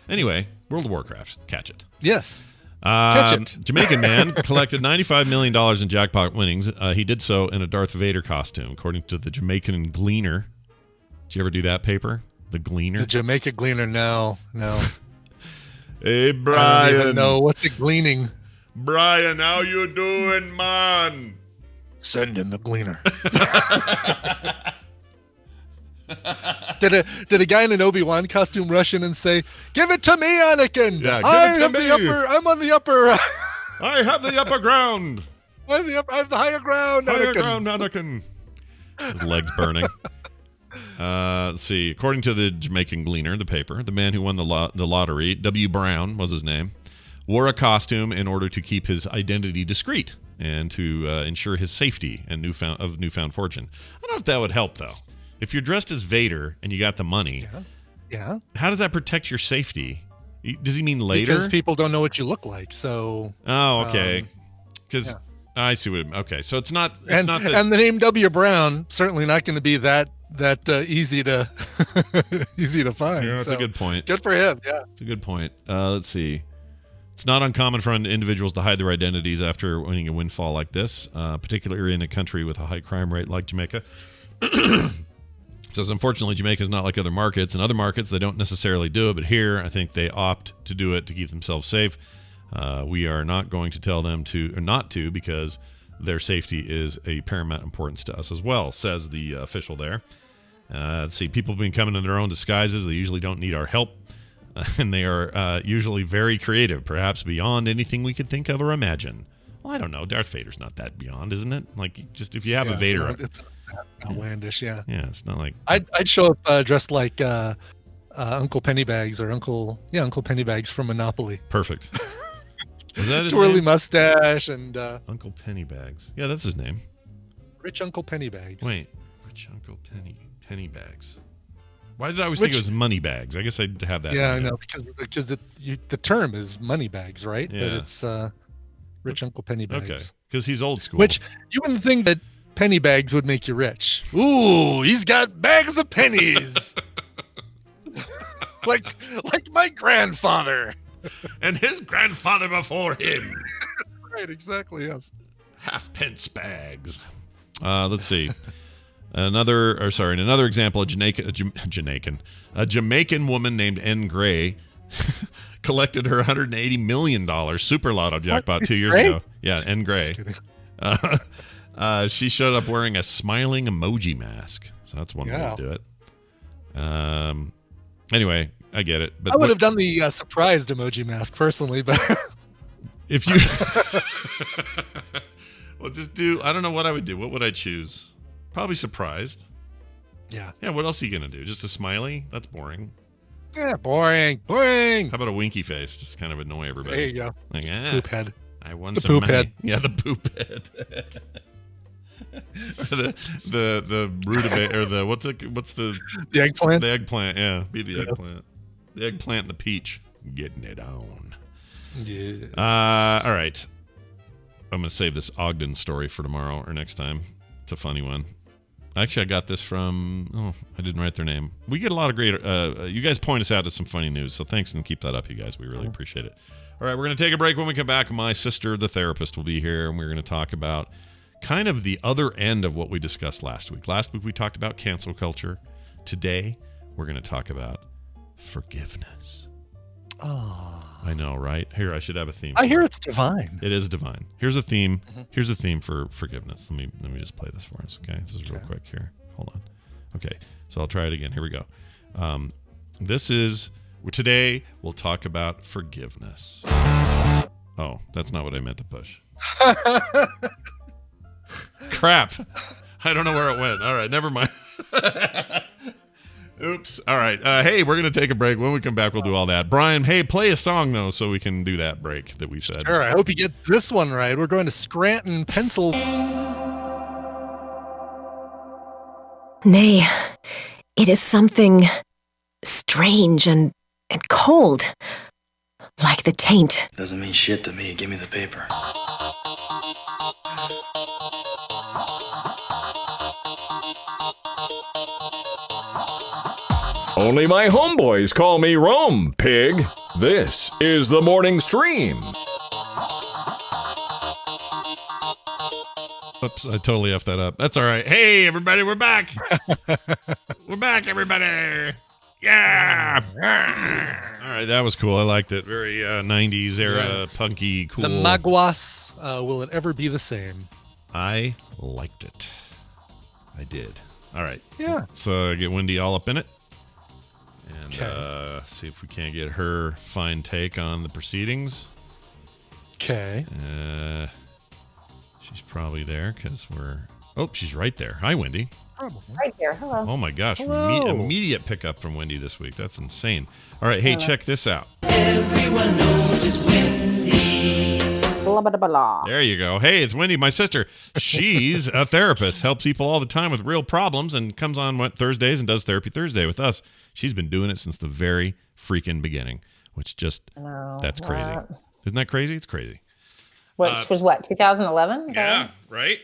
Anyway, World of Warcraft. Catch it. Yes. Catch it. Jamaican man collected $95 million in jackpot winnings. He did so in a Darth Vader costume, according to the Jamaican Gleaner. Did you ever do that paper? The Gleaner? The Jamaica Gleaner, no. Hey, Brian. I don't even know what's the gleaning. Brian, how you doing, man? Send in the Gleaner. Did a guy in an Obi-Wan costume rush in and say, "Give it to me, Anakin. Yeah, I'm on the upper. I have the upper ground. I have the higher ground, Anakin. Higher ground, Anakin." His legs burning. Let's see. According to the Jamaican Gleaner, the paper, the man who won the lottery, W. Brown was his name, wore a costume in order to keep his identity discreet and to ensure his safety and newfound fortune. I don't know if that would help, though. If you're dressed as Vader and you got the money, yeah. How does that protect your safety? Does he mean later? Because people don't know what you look like, so... Oh, okay. Because I see what... Okay, so it's not... And the name W. Brown, certainly not going to be that easy to easy to find. Yeah, that's a good point. Good for him, yeah. It's a good point. Let's see. It's not uncommon for individuals to hide their identities after winning a windfall like this, particularly in a country with a high crime rate like Jamaica. It says, unfortunately, Jamaica is not like other markets. In other markets, they don't necessarily do it, but here, I think they opt to do it to keep themselves safe. We are not going to tell them to or not to because their safety is a paramount importance to us as well, says the official there. Let's see, people have been coming in their own disguises. They usually don't need our help, and they are usually very creative, perhaps beyond anything we could think of or imagine. Well, I don't know. Darth Vader's not that beyond, isn't it? Like, just if you have a Vader... It's outlandish, yeah. Yeah, it's not like... I'd show up dressed like Uncle Pennybags or Uncle Pennybags from Monopoly. Perfect. Was that his twirly name? mustache and... Uncle Pennybags. Yeah, that's his name. Rich Uncle Pennybags. Wait. Rich Uncle Pennybags. Why did I always think it was Moneybags? I guess I'd have that. Yeah, I know, because the term is Moneybags, right? Yeah. But it's Rich Uncle Pennybags. Okay, because he's old school. Which you wouldn't think that Pennybags would make you rich. Ooh, he's got bags of pennies. like my grandfather. And his grandfather before him. Right, exactly, yes. Halfpence bags. Let's see. Another example, a Jamaican woman named N. Gray collected her $180 million super lotto jackpot 2 years ago. Yeah, N. Gray. She showed up wearing a smiling emoji mask. So that's one way to do it. Anyway, I get it. But I would have done the surprised emoji mask personally, but if you well, just do. I don't know what I would do. What would I choose? Probably surprised. Yeah. Yeah. What else are you gonna do? Just a smiley? That's boring. Yeah, boring. How about a winky face? Just kind of annoy everybody. There you go. Like, poop head. I won the some poop money. head. Yeah, the poop head. Or the rutabaga or what's the eggplant? The eggplant, yeah. Be the eggplant. The eggplant and the peach. Getting it on. Yeah. All right. I'm gonna save this Ogden story for tomorrow or next time. It's a funny one. Actually, I got this from... I didn't write their name. We get a lot of great... you guys point us out to some funny news, so thanks and keep that up, you guys. We really appreciate it. All right, we're going to take a break. When we come back, my sister, the therapist, will be here, and we're going to talk about kind of the other end of what we discussed last week. Last week, we talked about cancel culture. Today, we're going to talk about forgiveness. Oh. I know, right? Here, I should have a theme. I hear it's divine. It is divine. Here's a theme. Here's a theme for forgiveness. Let me just play this for us, okay? This is real quick here. Hold on. Okay, so I'll try it again. Here we go. Today we'll talk about forgiveness. Oh, that's not what I meant to push. Crap. I don't know where it went. All right, never mind. Oops. All right. Hey, we're going to take a break. When we come back, we'll do all that. Brian, hey, play a song, though, so we can do that break that we said. Sure. I hope you get this one right. We're going to Scranton, Pennsylvania. Nay, it is something strange and cold, like the taint. Doesn't mean shit to me. Give me the paper. Only my homeboys call me Rome, pig. This is the morning stream. Oops, I totally effed that up. That's all right. Hey, everybody, we're back. We're back, everybody. Yeah. All right, that was cool. I liked it. Very 90s era, punky, cool. The Maguas, will it ever be the same? I liked it. I did. All right. Yeah. So get Wendy all up in it. And see if we can't get her fine take on the proceedings. Okay. She's probably there because we're Oh, she's right there. Hi, Wendy. Right here. Hello. Oh my gosh. Hello. Immediate pickup from Wendy this week. That's insane. All right. Hey, check this out. Everyone knows it's Wendy. Blah, blah, blah, blah. There you go. Hey, it's Wendy, my sister. She's a therapist, helps people all the time with real problems, and comes on Thursdays and does Therapy Thursday with us. She's been doing it since the very freaking beginning, which just, that's crazy. Isn't that crazy? It's crazy. Which was what, 2011? Yeah, right?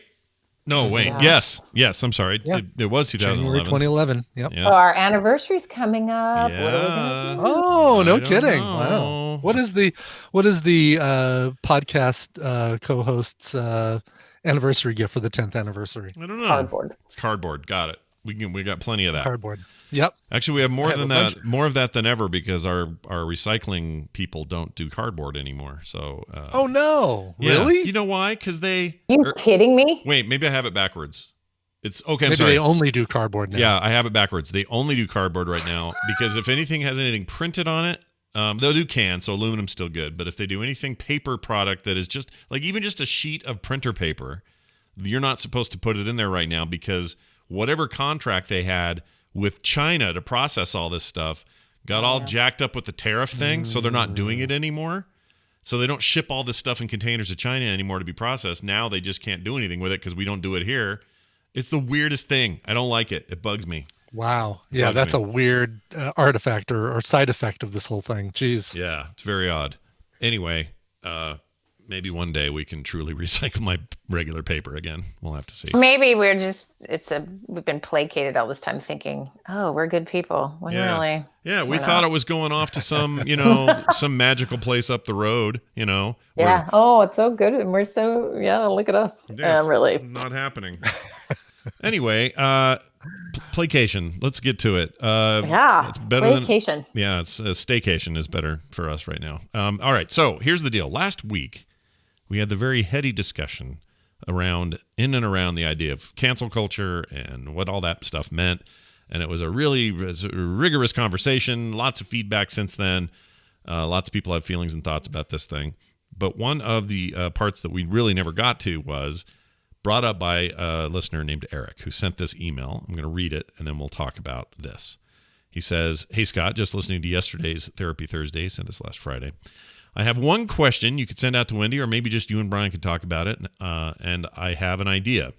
No, wait. Yeah. Yes. I'm sorry. Yeah. It was 2011. January 2011 Yep. Yeah. So our anniversary's coming up. Yeah. What are we gonna do? Oh, no I don't kidding. know. Wow. What is the podcast co-host's anniversary gift for the 10th anniversary? I don't know. Cardboard. Cardboard. Got it. We got plenty of that. Cardboard. Yep. Actually, we have more I have than a that. bunch. More of that than ever because our recycling people don't do cardboard anymore. So. Oh no! Yeah. Really? You know why? Because they. You kidding me? Wait, maybe I have it backwards. It's okay. I'm Maybe sorry. they only do cardboard now. Yeah, I have it backwards. They only do cardboard right now because if anything has anything printed on it, they'll do cans, so aluminum's still good. But if they do anything paper product that is just like even just a sheet of printer paper, you're not supposed to put it in there right now because whatever contract they had with China to process all this stuff got all jacked up with the tariff thing, so they're not doing it anymore. So they don't ship all this stuff in containers to China anymore to be processed. Now they just can't do anything with it because we don't do it here. It's the weirdest thing. I don't like it. It bugs me. Wow. Yeah, Bugs that's me. a weird artifact or side effect of this whole thing. Jeez. Yeah, it's very odd. Anyway, maybe one day we can truly recycle my regular paper again. We'll have to see. Maybe we're just we've been placated all this time thinking, oh, we're good people. When really. Yeah, we we're thought not. it was going off to some, some magical place up the road, Yeah. where- Oh, it's so good. And we're so, look at us. Yeah, it's Really. not happening. Anyway, placation. Let's get to it. It's better vacation. than it's staycation is better for us right now. All right, so here's the deal. Last week we had the very heady discussion in and around the idea of cancel culture and what all that stuff meant, and it was a rigorous conversation. Lots of feedback since then. Lots of people have feelings and thoughts about this thing, but one of the parts that we really never got to was brought up by a listener named Eric, who sent this email. I'm going to read it, and then we'll talk about this. He says, "Hey, Scott, just listening to yesterday's Therapy Thursday, sent this last Friday. I have one question you could send out to Wendy, or maybe just you and Brian could talk about it, and I have an idea.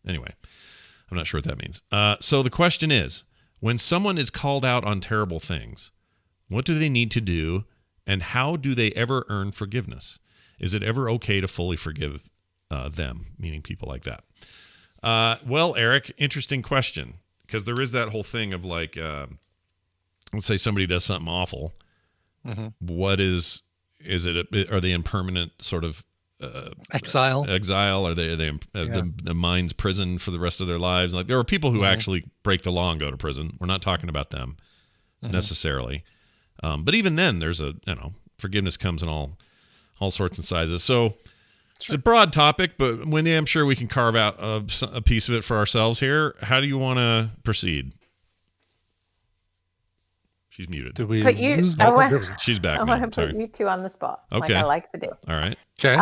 Anyway, I'm not sure what that means. So the question is, when someone is called out on terrible things, what do they need to do, and how do they ever earn forgiveness? Is it ever okay to fully forgive them, meaning people like that?" Well, Eric, interesting question, because there is that whole thing of like, let's say somebody does something awful. Mm-hmm. What is it? Are they in permanent sort of Exile? Are they the mind's prison for the rest of their lives? Like there are people who actually break the law and go to prison. We're not talking about them necessarily, but even then, there's forgiveness comes in all sorts and sizes. So it's a broad topic, but Wendy, I'm sure we can carve out a piece of it for ourselves here. How do you want to proceed? She's muted. Did we Put you- lose I Michael want- Gibson? She's back I now. want to put Sorry. you two on the spot. Okay. Like I like to do. All right. Okay.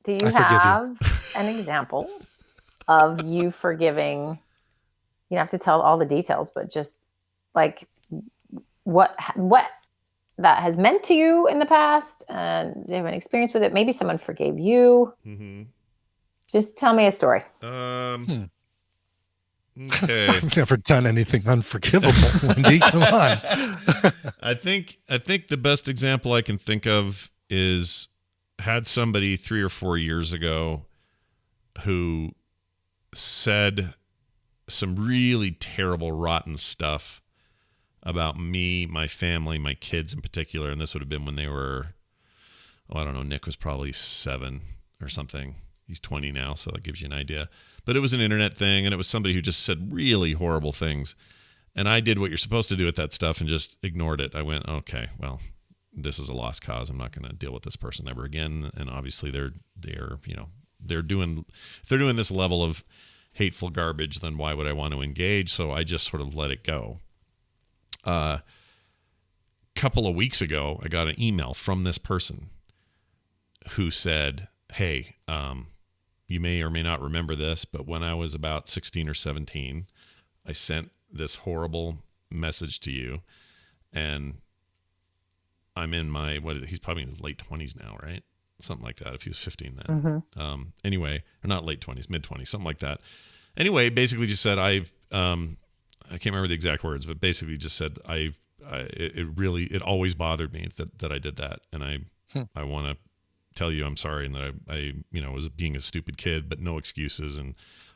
Do you I forgive you. have an example of you forgiving? You don't have to tell all the details, but just like what that has meant to you in the past, and you have an experience with it. Maybe someone forgave you. Mm-hmm. Just tell me a story. Okay. I've never done anything unforgivable, Wendy. Come on. I think the best example I can think of is had somebody 3 or 4 years ago who said some really terrible, rotten stuff about me, my family, my kids in particular. And this would have been when they were, I don't know, Nick was probably 7 or something. He's 20 now, so that gives you an idea. But it was an internet thing, and it was somebody who just said really horrible things. And I did what you're supposed to do with that stuff and just ignored it. I went, okay, well, this is a lost cause. I'm not going to deal with this person ever again. And obviously they're doing this level of hateful garbage, then why would I want to engage? So I just sort of let it go. Couple of weeks ago, I got an email from this person who said, "Hey, you may or may not remember this, but when I was about 16 or 17, I sent this horrible message to you, and I'm in my, he's probably in his late 20s now, right? Something like that, if he was 15 then. Anyway, or not late 20s, mid 20s, something like that. Anyway, basically just said, I can't remember the exact words, but basically just said, it always bothered me that I did that. And I want to tell you I'm sorry, and that I was being a stupid kid, but no excuses. And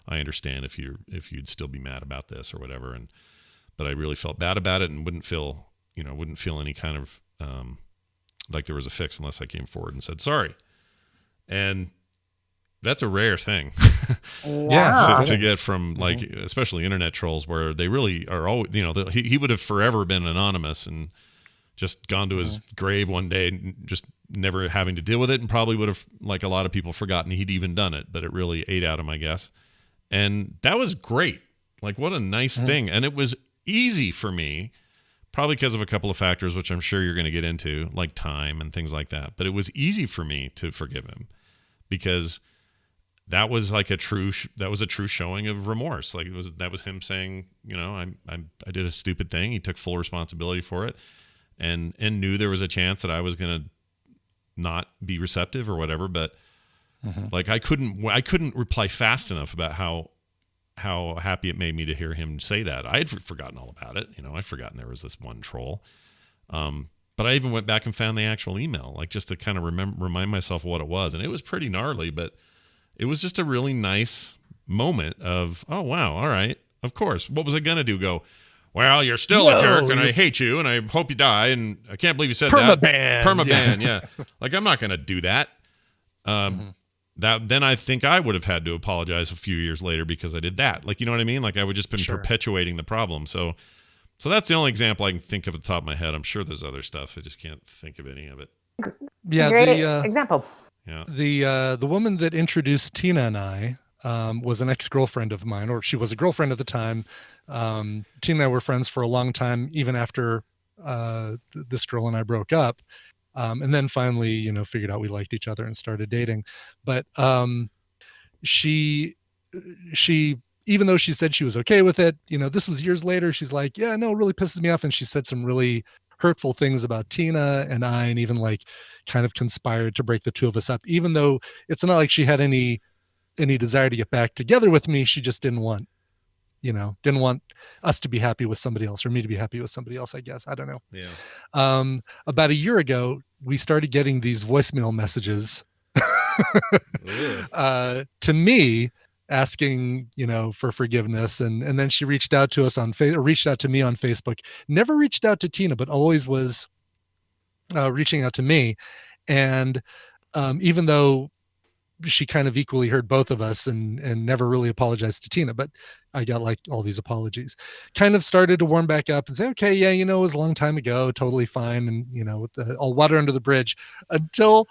I understand if you'd still be mad about this or whatever. But I really felt bad about it and wouldn't feel any kind of, like there was a fix unless I came forward and said sorry. And that's a rare thing to get from, like, especially internet trolls, where they really are always, he would have forever been anonymous and just gone to his grave one day and just never having to deal with it, and probably would have, like a lot of people, forgotten he'd even done it, but it really ate at him, I guess. And that was great. Like, what a nice thing. And it was easy for me, probably because of a couple of factors, which I'm sure you're going to get into, like time and things like that. But it was easy for me to forgive him, because that was like a true showing of remorse. Like, that was him saying, I did a stupid thing. He took full responsibility for it, and knew there was a chance that I was going to not be receptive or whatever. But like, I couldn't reply fast enough about how happy it made me to hear him say that. I had forgotten all about it. I'd forgotten there was this one troll. But I even went back and found the actual email, like, just to kind of remind myself what it was. And it was pretty gnarly, but it was just a really nice moment of, oh, wow, all right, of course. What was I going to do? Go, well, you're still a jerk, and I hate you, and I hope you die, and I can't believe you said that. Permaban, yeah. Like, I'm not going to do that. Then I think I would have had to apologize a few years later because I did that. Like, you know what I mean? Like, I would just been perpetuating the problem. So that's the only example I can think of at the top of my head. I'm sure there's other stuff. I just can't think of any of it. Yeah, great example. Yeah. The woman that introduced Tina and I was an ex-girlfriend of mine, or she was a girlfriend at the time. Tina and I were friends for a long time, even after this girl and I broke up. And then finally, figured out we liked each other and started dating. But she, even though she said she was okay with it, this was years later, she's like, yeah, no, it really pisses me off. And she said some really hurtful things about Tina and I, and even like kind of conspired to break the two of us up, even though it's not like she had any desire to get back together with me. She just didn't want us to be happy with somebody else, or me to be happy with somebody else, I guess. I don't know. Yeah. About a year ago, we started getting these voicemail messages to me, asking, for forgiveness. And then she reached out to us reached out to me on Facebook, never reached out to Tina, but always was reaching out to me. And even though she kind of equally heard both of us and never really apologized to Tina, but I got like all these apologies, kind of started to warm back up and say, okay, yeah, it was a long time ago, totally fine. And, with all water under the bridge, until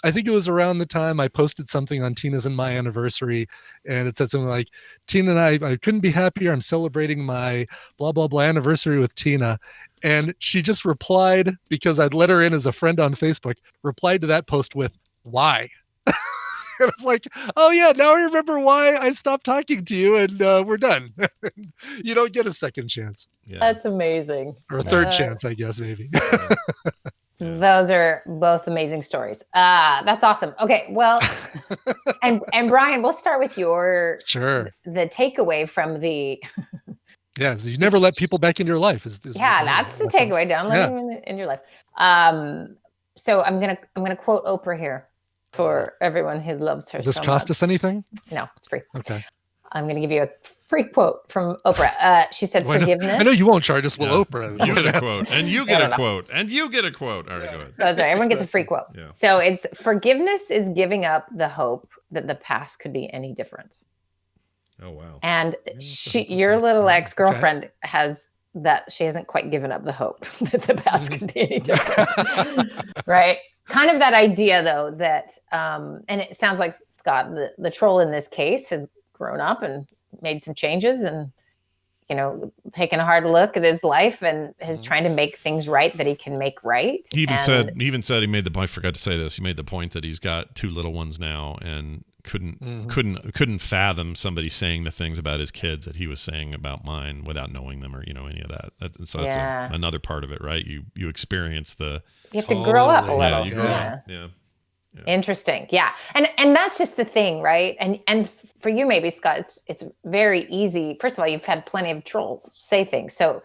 I think it was around the time I posted something on Tina's and my anniversary, and it said something like, Tina and I couldn't be happier. I'm celebrating my blah, blah, blah anniversary with Tina. And she just replied, because I'd let her in as a friend on Facebook, replied to that post with, why? And I was like, oh yeah, now I remember why I stopped talking to you, and we're done. You don't get a second chance. Yeah. That's amazing. Or a third chance, I guess, maybe. Those are both amazing stories. That's awesome. Okay, well, and Brian, we'll start with your the takeaway from the. Yeah, so you never let people back into your life. That's the takeaway. Don't let them in your life. So I'm gonna quote Oprah here for everyone who loves her. Does this cost us anything? No, it's free. Okay. I'm going to give you a free quote from Oprah. She said, forgiveness. I know you won't charge us. Well, Oprah. You get a quote, and you get a quote, and you get a quote. All right, go ahead. That's right. Everyone gets a free quote. Yeah. So it's, forgiveness is giving up the hope that the past could be any different. Oh, wow. And your little ex-girlfriend has that. She hasn't quite given up the hope that the past could be any different. Right? Kind of that idea, though, that, and it sounds like Scott, the troll in this case, has grown up and made some changes and, taken a hard look at his life and is trying to make things right that he can make right. He even said he made the point, I forgot to say this, he made the point that he's got 2 little ones now, and couldn't fathom somebody saying the things about his kids that he was saying about mine without knowing them or any of that. So that's another part of it, right? You experience the. You have to grow up a little. Yeah, you grow up. Yeah. Interesting. Yeah. And that's just the thing, right? And for you, maybe, Scott, it's very easy. First of all, you've had plenty of trolls say things. So,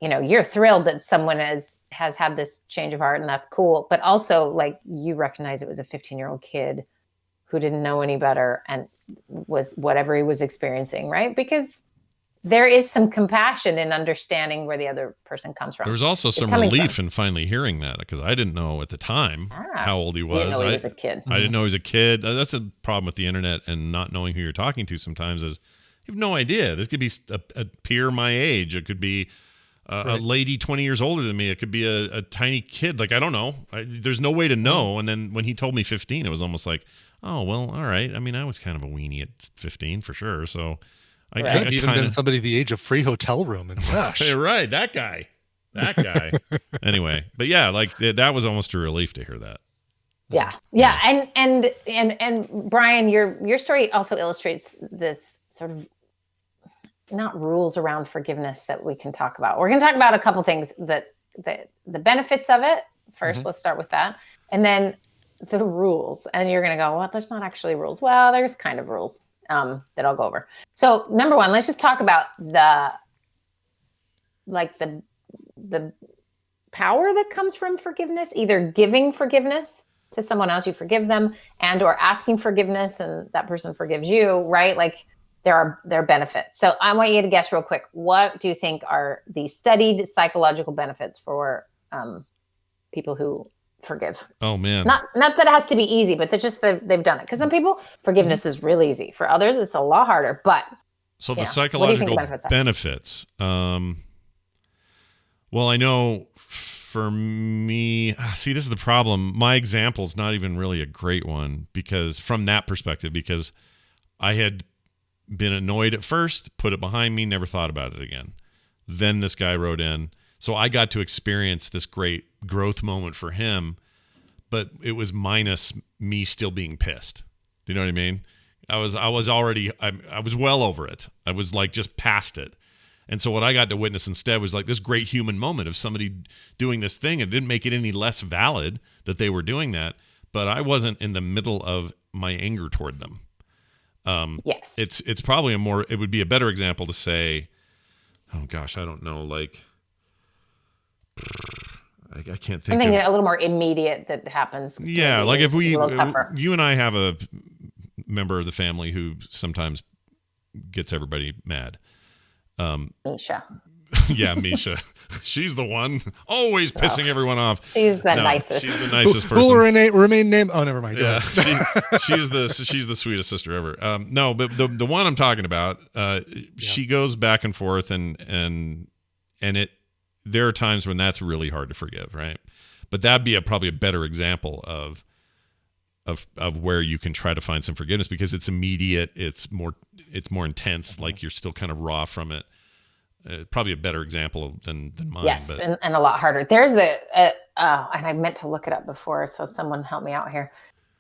you're thrilled that someone has had this change of heart, and that's cool. But also, like, you recognize it was a 15-year-old kid who didn't know any better and was whatever he was experiencing, right? Because there is some compassion in understanding where the other person comes from. There was also some relief in finally hearing that, because I didn't know at the time how old he was. You didn't know he was a kid. I didn't know he was a kid. That's a problem with the internet and not knowing who you're talking to sometimes is you have no idea. This could be a peer my age. It could be a lady 20 years older than me. It could be a tiny kid. Like, I don't know. There's no way to know. And then when he told me 15, it was almost like, oh, well, all right. I mean, I was kind of a weenie at 15 for sure. So I could have even been somebody the age of free hotel room and such. Right. That guy. Anyway, but yeah, like that was almost a relief to hear that. Yeah. And Brian, your story also illustrates this sort of not rules around forgiveness that we can talk about. We're going to talk about a couple things that the benefits of it. First, let's start with that. And then the rules. And you're going to go, well, there's not actually rules. Well, there's kind of rules that I'll go over. So number one, let's just talk about the power that comes from forgiveness, either giving forgiveness to someone else, you forgive them, and or asking forgiveness and that person forgives you, right? Like there are benefits. So I want you to guess real quick, what do you think are the studied psychological benefits for people who forgive? Oh man. Not that it has to be easy, but they've done it. Because some people, forgiveness is really easy. For others, it's a lot harder. But so the psychological benefits. Well, I know for me, see, this is the problem. My example is not even really a great one because from that perspective, because I had been annoyed at first, put it behind me, never thought about it again. Then this guy wrote in. So I got to experience this great growth moment for him, but it was minus me still being pissed. Do you know what I mean? I was well over it. I was like just past it. And so what I got to witness instead was like this great human moment of somebody doing this thing. It didn't make it any less valid that they were doing that, but I wasn't in the middle of my anger toward them. Yes. It's probably it would be a better example to say, oh gosh, I don't know, like, I can't think. Something a little more immediate that happens. Yeah, like if you and I have a member of the family who sometimes gets everybody mad. Misha. Yeah, Misha. She's the one always pissing everyone off. She's the nicest. She's the nicest person. Who will remain named? Oh, never mind. Yeah, she's the sweetest sister ever. No, but the one I'm talking about, she goes back and forth, and there are times when that's really hard to forgive, right? But that'd be probably a better example of where you can try to find some forgiveness because it's immediate, it's more intense, like you're still kind of raw from it. Probably a better example than mine. Yes, but. And a lot harder. There's and I meant to look it up before, so someone help me out here.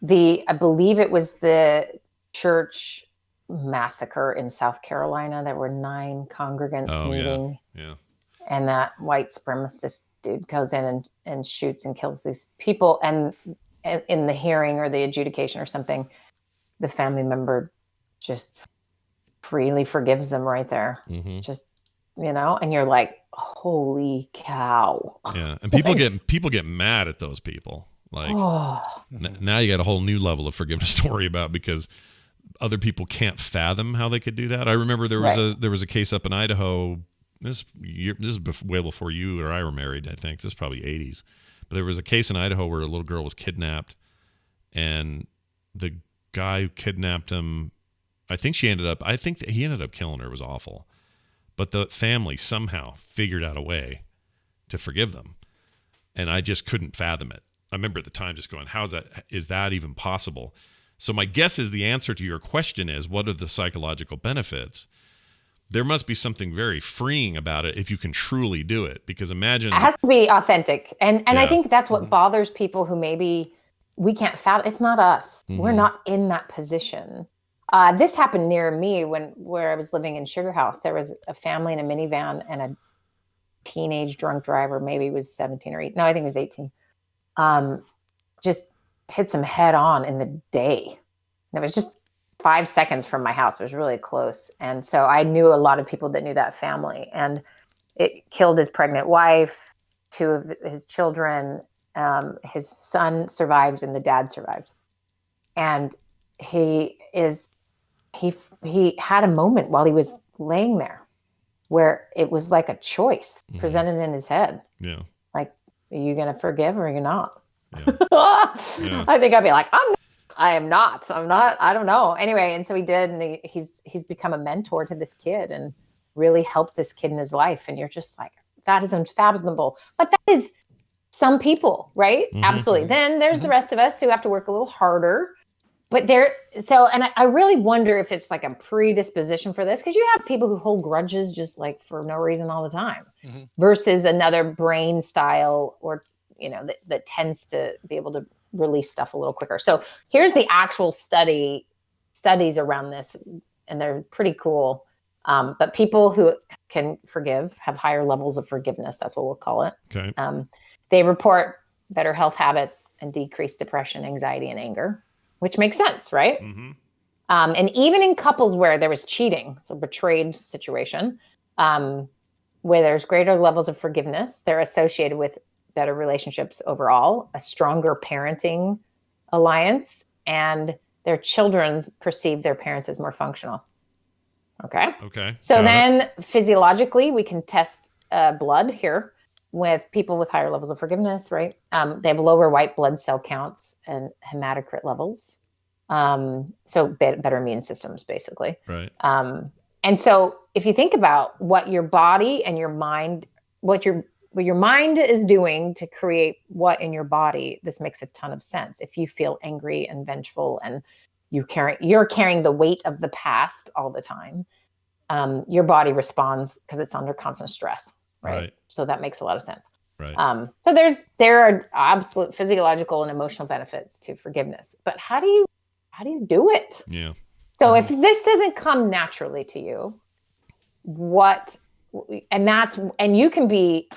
I believe it was the church massacre in South Carolina. There were 9 congregants meeting. Yeah. And that white supremacist dude goes in and shoots and kills these people. And in the hearing or the adjudication or something, the family member just freely forgives them right there. Mm-hmm. Just, and you're like, holy cow. Yeah. And people get mad at those people. Like now you got a whole new level of forgiveness to worry about because other people can't fathom how they could do that. I remember there was a case up in Idaho. This is way before you or I were married, I think. This is probably 80s. But there was a case in Idaho where a little girl was kidnapped, and the guy who kidnapped him, I think he ended up killing her. It was awful. But the family somehow figured out a way to forgive them. And I just couldn't fathom it. I remember at the time just going, is that even possible? So my guess is the answer to your question is, what are the psychological benefits? There must be something very freeing about it if you can truly do it. Because imagine... It has to be authentic. And I think that's what bothers people who maybe we can't fathom. It's not us. We're not in that position. This happened near me where I was living in Sugar House. There was a family in a minivan and a teenage drunk driver, maybe he was 17 or 8. No, I think he was 18. Just hits him head on in the day. And it was just 5 seconds from my house. It was really close. And so I knew a lot of people that knew that family, and it killed his pregnant wife, 2 of his children. His son survived and the dad survived. And he had a moment while he was laying there where it was like a choice presented in his head. Yeah. Like, are you going to forgive or are you not? Yeah. Yeah. I think I'd be like, I am not. I don't know. Anyway, and so he did, and he's become a mentor to this kid and really helped this kid in his life. And you're just like, that is unfathomable. But that is some people, right? Absolutely. Then there's the rest of us who have to work a little harder. But and I really wonder if it's like a predisposition for this, because you have people who hold grudges just like for no reason all the time, versus another brain style or, that tends to be able to release stuff a little quicker. So here's the actual studies around this, and they're pretty cool. But people who can forgive have higher levels of forgiveness. That's what we'll call it. Okay. They report better health habits and decreased depression, anxiety, and anger, which makes sense, right? And even in couples where there was cheating, so betrayed situation, where there's greater levels of forgiveness, they're associated with better relationships overall, a stronger parenting alliance, and their children perceive their parents as more functional. Okay. So then physiologically, we can test blood here with people with higher levels of forgiveness, right? They have lower white blood cell counts and hematocrit levels. So better immune systems, basically. Right. And so if you think about what your body and your mind, what your mind is doing to create what in your body, this makes a ton of sense. If you feel angry and vengeful and you're carrying the weight of the past all the time, your body responds because it's under constant stress. Right. So that makes a lot of sense. Right. So there are absolute physiological and emotional benefits to forgiveness, but how do you do it? Yeah. So if this doesn't come naturally to you, and you can be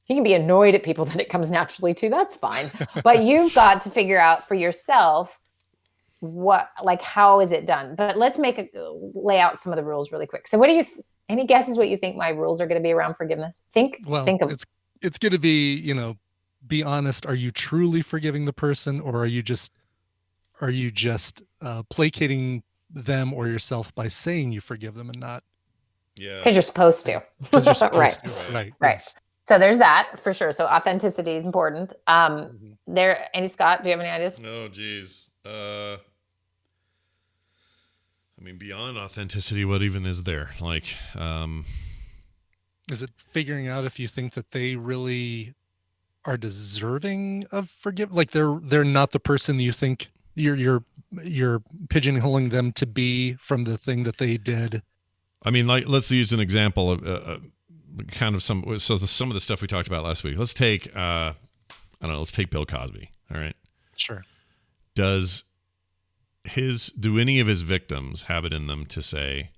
annoyed at people that it comes naturally to, that's fine. But you've got to figure out for yourself how is it done? But let's lay out some of the rules really quick. So what do you any guesses what you think my rules are going to be around forgiveness? Think of it's going to be, be honest. Are you truly forgiving the person, or are you just placating them or yourself by saying you forgive them and not? Yeah. Because you're supposed to. Right. Right. Yes. So there's that for sure. So authenticity is important. Andy Scott, do you have any ideas? Oh, geez. Beyond authenticity, what even is there? Like, is it figuring out if you think that they really are deserving of forgiveness? Like they're not the person you think you're pigeonholing them to be from the thing that they did. Like, let's use an example of kind of some of the stuff we talked about last week. Let's take, let's take Bill Cosby. All right. Sure. Do any of his victims have it in them to say,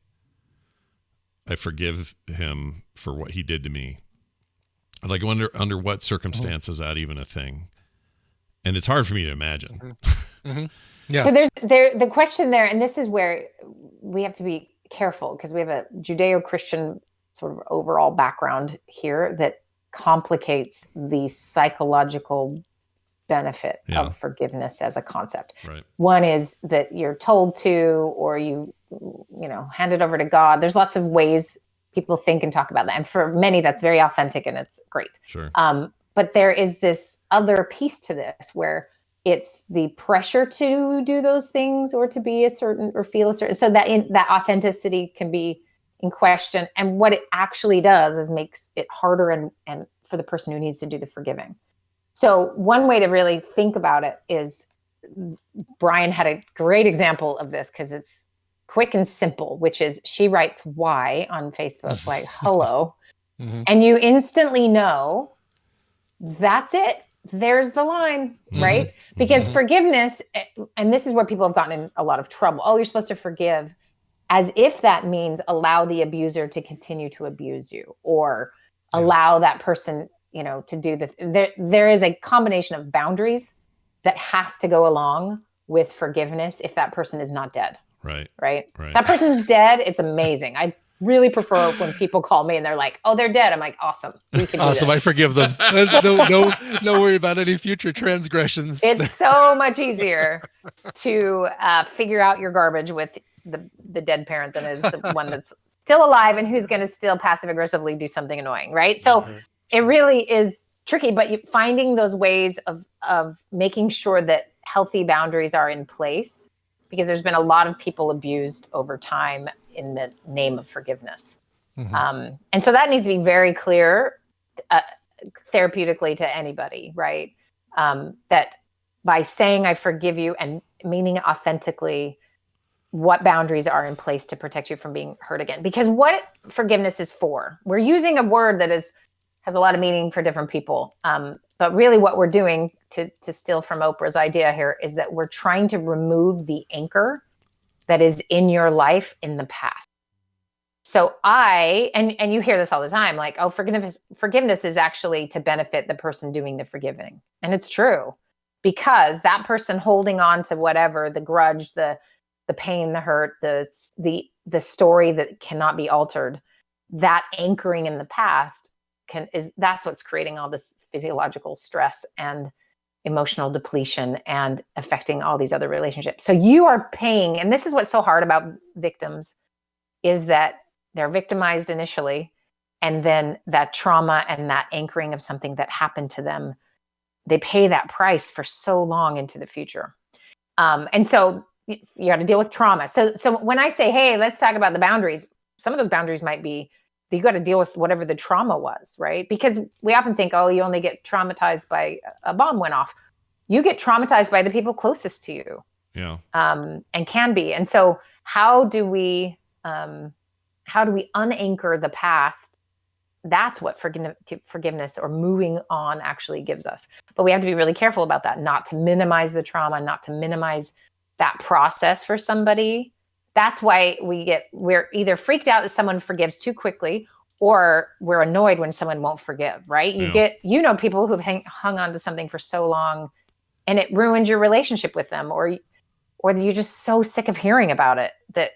I forgive him for what he did to me? Like, under what circumstance is that even a thing? And it's hard for me to imagine. Yeah. So there's the question there, and this is where we have to be careful, because we have a Judeo-Christian sort of overall background here that complicates the psychological benefit of forgiveness as a concept. Right. One is that you're told to, or you hand it over to God. There's lots of ways people think and talk about that. And for many, that's very authentic and it's great. Sure. But there is this other piece to this where it's the pressure to do those things or to be a certain or feel a certain, so that that authenticity can be in question. And what it actually does is makes it harder and for the person who needs to do the forgiving. So one way to really think about it is, Brian had a great example of this because it's quick and simple, which is she writes why on Facebook, like, hello. And you instantly know that's it. there's the line, right? Because forgiveness, and this is where people have gotten in a lot of trouble. Oh, you're supposed to forgive, as if that means allow the abuser to continue to abuse you, or allow that person, to do there is a combination of boundaries that has to go along with forgiveness if that person is not dead. Right. If that person's dead, it's amazing. I really prefer when people call me and they're like, "Oh, they're dead." I'm like, "Awesome, we can do Awesome, this." I forgive them. No worry about any future transgressions. It's so much easier to figure out your garbage with the dead parent than it is the one that's still alive and who's going to still passive aggressively do something annoying, right? So it really is tricky, but finding those ways of making sure that healthy boundaries are in place, because there's been a lot of people abused over time in the name of forgiveness. And so that needs to be very clear therapeutically to anybody, right? That by saying I forgive you and meaning authentically, what boundaries are in place to protect you from being hurt again. Because what forgiveness is for, we're using a word that has a lot of meaning for different people. But really what we're doing, to steal from Oprah's idea here, is that we're trying to remove the anchor that is in your life in the past. So and you hear this all the time, like, oh, forgiveness is actually to benefit the person doing the forgiving. And it's true, because that person holding on to whatever, the grudge, the pain, the hurt, the story that cannot be altered, that anchoring in the past that's what's creating all this physiological stress and emotional depletion and affecting all these other relationships. So you are paying, and this is what's so hard about victims, is that they're victimized initially, and then that trauma and that anchoring of something that happened to them, they pay that price for so long into the future. And so you got to deal with trauma. So when I say, hey, let's talk about the boundaries, some of those boundaries might be that you got to deal with whatever the trauma was, right? Because we often think, oh, you only get traumatized by a bomb went off. You get traumatized by the people closest to you. Yeah. And can be. And so how do we unanchor the past? That's what forgiveness or moving on actually gives us. But we have to be really careful about that, not to minimize the trauma, not to minimize that process for somebody. That's why we're either freaked out that someone forgives too quickly, or we're annoyed when someone won't forgive, right? You get people who've hung on to something for so long and it ruins your relationship with them, or you're just so sick of hearing about it that,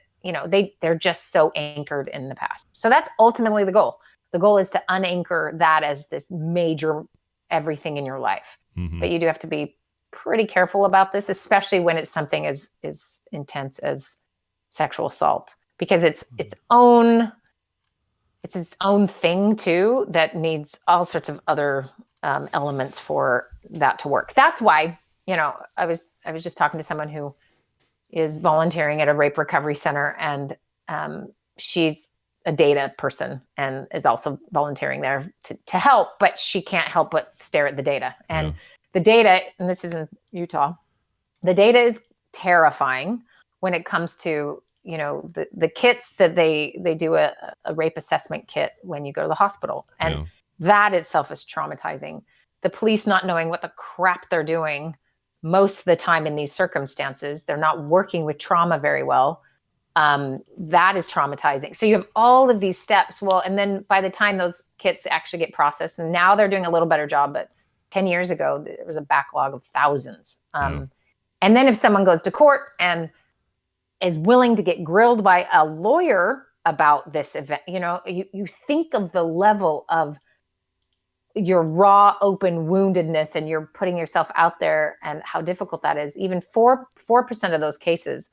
they're just so anchored in the past. So that's ultimately the goal. The goal is to unanchor that as this major everything in your life. But you do have to be pretty careful about this, especially when it's something as intense as sexual assault, because it's its own thing too, that needs all sorts of other elements for that to work. That's why, I was just talking to someone who is volunteering at a rape recovery center, and she's a data person and is also volunteering there to help, but she can't help but stare at the data. And the data, and this is in Utah, the data is terrifying when it comes to, the kits that they do a rape assessment kit when you go to the hospital. And that itself is traumatizing. The police not knowing what the crap they're doing most of the time in these circumstances. They're not working with trauma very well. That is traumatizing. So you have all of these steps. Well, and then by the time those kits actually get processed, and now they're doing a little better job, but 10 years ago, there was a backlog of thousands. And then if someone goes to court and is willing to get grilled by a lawyer about this event, you think of the level of your raw, open woundedness, and you're putting yourself out there and how difficult that is. Even 4% of those cases,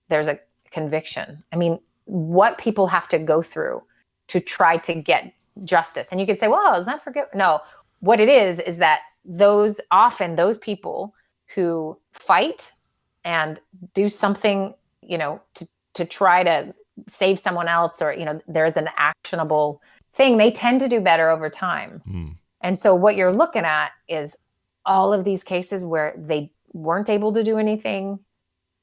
there's a conviction. I mean, what people have to go through to try to get justice. And you could say, well, is that forgive? No, what it is that those people who fight and do something, to try to save someone else, or, there's an actionable thing, they tend to do better over time. And so what you're looking at is all of these cases where they weren't able to do anything,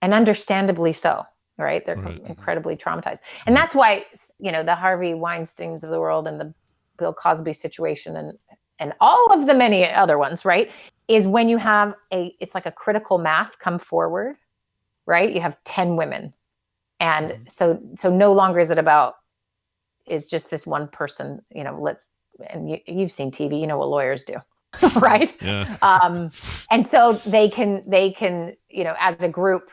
and understandably so, right? They're incredibly traumatized. And that's why, the Harvey Weinsteins of the world and the Bill Cosby situation and all of the many other ones, right, is when you have it's like a critical mass come forward, right? You have 10 women. And so no longer is it about, it's just this one person, and you've seen TV, you know what lawyers do, right? Yeah. And so they can, as a group,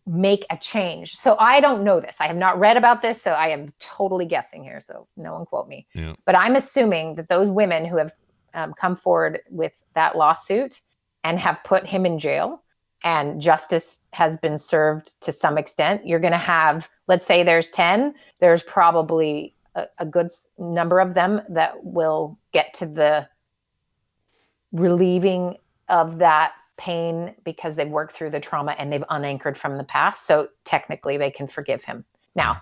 make a change. So I don't know this. I have not read about this, so I am totally guessing here. So no one quote me. Yeah. But I'm assuming that those women who have come forward with that lawsuit and have put him in jail, and justice has been served to some extent, you're going to have, let's say there's 10, there's probably a good number of them that will get to the relieving of that pain because they've worked through the trauma and they've unanchored from the past. So technically they can forgive him. Now,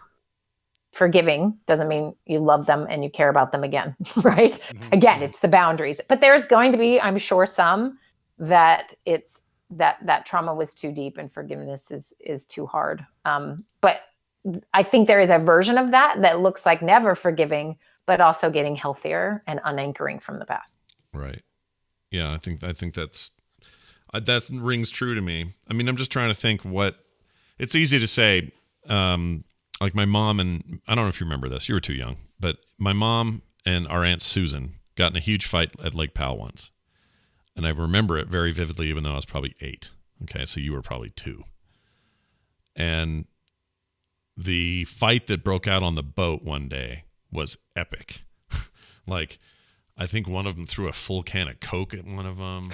forgiving doesn't mean you love them and you care about them again, right? Mm-hmm. Again, it's the boundaries. But there's going to be, I'm sure, some that it's that trauma was too deep and forgiveness is too hard. But I think there is a version of that looks like never forgiving, but also getting healthier and unanchoring from the past. Right. Yeah, I think that rings true to me. I mean, I'm just trying to think it's easy to say, like my mom and I don't know if you remember this, you were too young, but my mom and our Aunt Susan got in a huge fight at Lake Powell once. And I remember it very vividly, even though I was probably 8. Okay. So you were probably 2. And the fight that broke out on the boat one day was epic. Like, I think one of them threw a full can of Coke at one of them.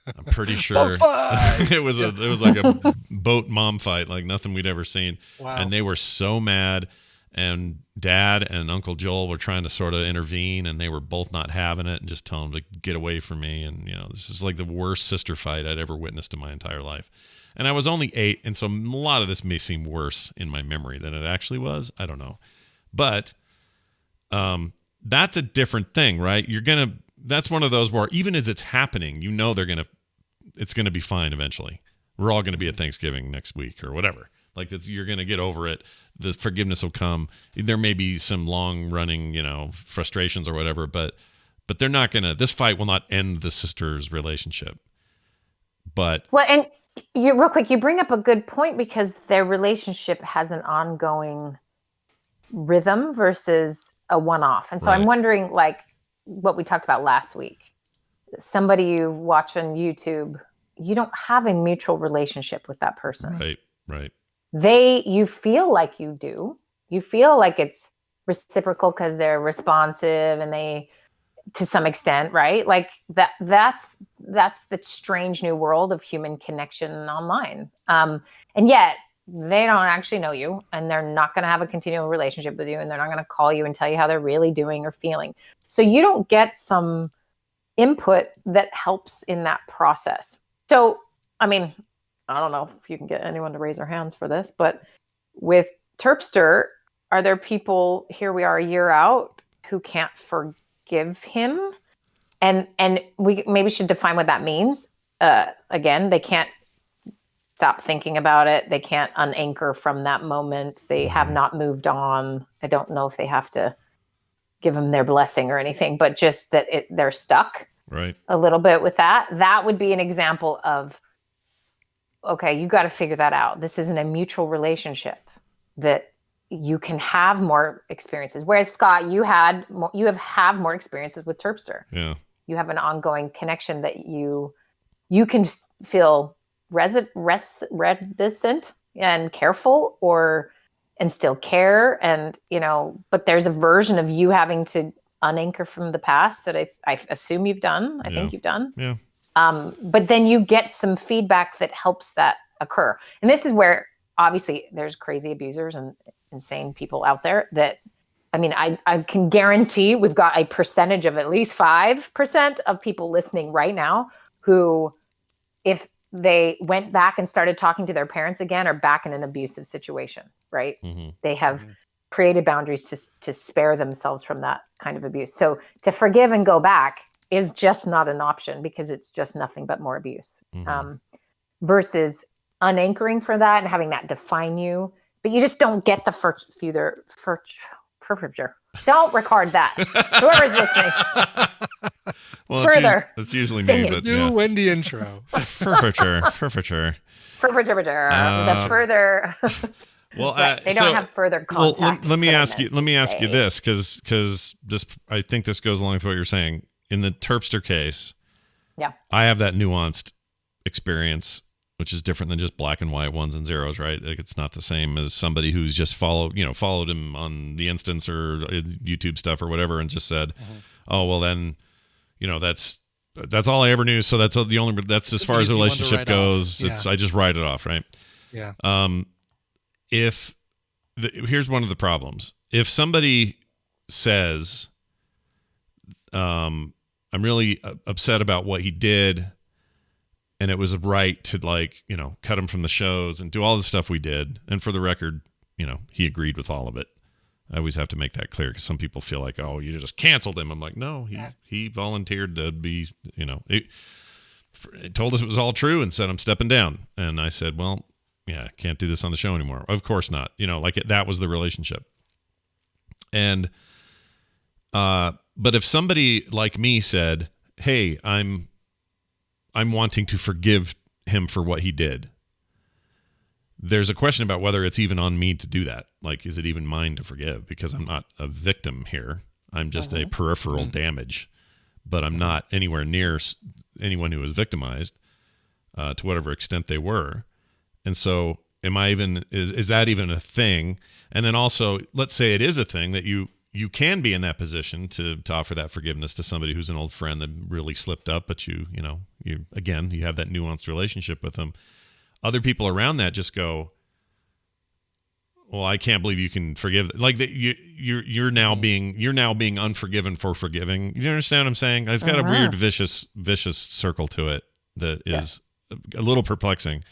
I'm pretty sure it was like a boat mom fight, like nothing we'd ever seen. Wow. And they were so mad, and Dad and Uncle Joel were trying to sort of intervene, and they were both not having it and just telling them to get away from me. And this is like the worst sister fight I'd ever witnessed in my entire life. And I was only 8, and so a lot of this may seem worse in my memory than it actually was. I don't know, but that's a different thing, right? That's one of those where even as it's happening, it's going to be fine eventually. We're all going to be at Thanksgiving next week or whatever. Like you're going to get over it. The forgiveness will come. There may be some long running, frustrations or whatever, but they're not going to, this fight will not end the sisters' relationship. But and real quick, you bring up a good point because their relationship has an ongoing rhythm versus a one-off. And so right. I'm wondering, like what we talked about last week, somebody you watch on YouTube, you don't have a mutual relationship with that person. Right. You feel like you do. You feel like it's reciprocal because they're responsive and they, to some extent, right? Like that's the strange new world of human connection online. And yet they don't actually know you, and they're not going to have a continual relationship with you, and they're not going to call you and tell you how they're really doing or feeling. So you don't get some input that helps in that process. So, I mean, I don't know if you can get anyone to raise their hands for this, but with Terpster, are there people, here we are a year out, who can't forgive him? And we maybe should define what that means. Again, they can't stop thinking about it. They can't unanchor from that moment. They have not moved on. I don't know if they have to give them their blessing or anything, but just that they're stuck a little bit with that. That would be an example of, okay, you got to figure that out. This isn't a mutual relationship that you can have more experiences. Whereas Scott, you have more experiences with Terpster. Yeah. You have an ongoing connection that you can feel reticent and careful and still care. And, but there's a version of you having to unanchor from the past that I assume you've done. I think you've done. Yeah. But then you get some feedback that helps that occur. And this is where obviously there's crazy abusers and insane people out there that, I mean, I can guarantee we've got a percentage of at least 5% of people listening right now who, if they went back and started talking to their parents again, are back in an abusive situation, right? Mm-hmm. They have created boundaries to spare themselves from that kind of abuse. So to forgive and go back is just not an option because it's just nothing but more abuse. Versus unanchoring for that and having that define you, but you just don't get the perpetrator. Don't record that. Whoever's listening. Well, Further. it's usually Dang me, it. but New yeah. Wendy intro. Furniture. The further. Well, they don't have further contact. Well, let me ask you. Let me ask you say. this, because this, I think this goes along with what you're saying. In the Terpster case, Yeah. I have that nuanced experience, which is different than just black and white ones and zeros, right? Like it's not the same as somebody who's just followed him on the instance or YouTube stuff or whatever, and just said, "Oh, well, then, that's all I ever knew." So that's as far as the relationship goes. Yeah. I just write it off, right? Yeah. Here's one of the problems. If somebody says, I'm really upset about what he did, and it was right to cut him from the shows and do all the stuff we did. And for the record, he agreed with all of it. I always have to make that clear because some people feel like, oh, you just canceled him. I'm like, no, he volunteered to be, he told us it was all true and said, I'm stepping down. And I said, well, yeah, can't do this on the show anymore. Of course not. That was the relationship. And, but if somebody like me said, hey, I'm wanting to forgive him for what he did, there's a question about whether it's even on me to do that. Like, is it even mine to forgive? Because I'm not a victim here. I'm just a peripheral damage, but I'm not anywhere near anyone who was victimized to whatever extent they were. And so is that even a thing? And then also, let's say it is a thing that you can be in that position to offer that forgiveness to somebody who's an old friend that really slipped up, but you have that nuanced relationship with them. Other people around that just go, well, I can't believe you can forgive. Like that, you're now being unforgiven for forgiving. You understand what I'm saying? It's got a weird vicious circle to it that is a little perplexing.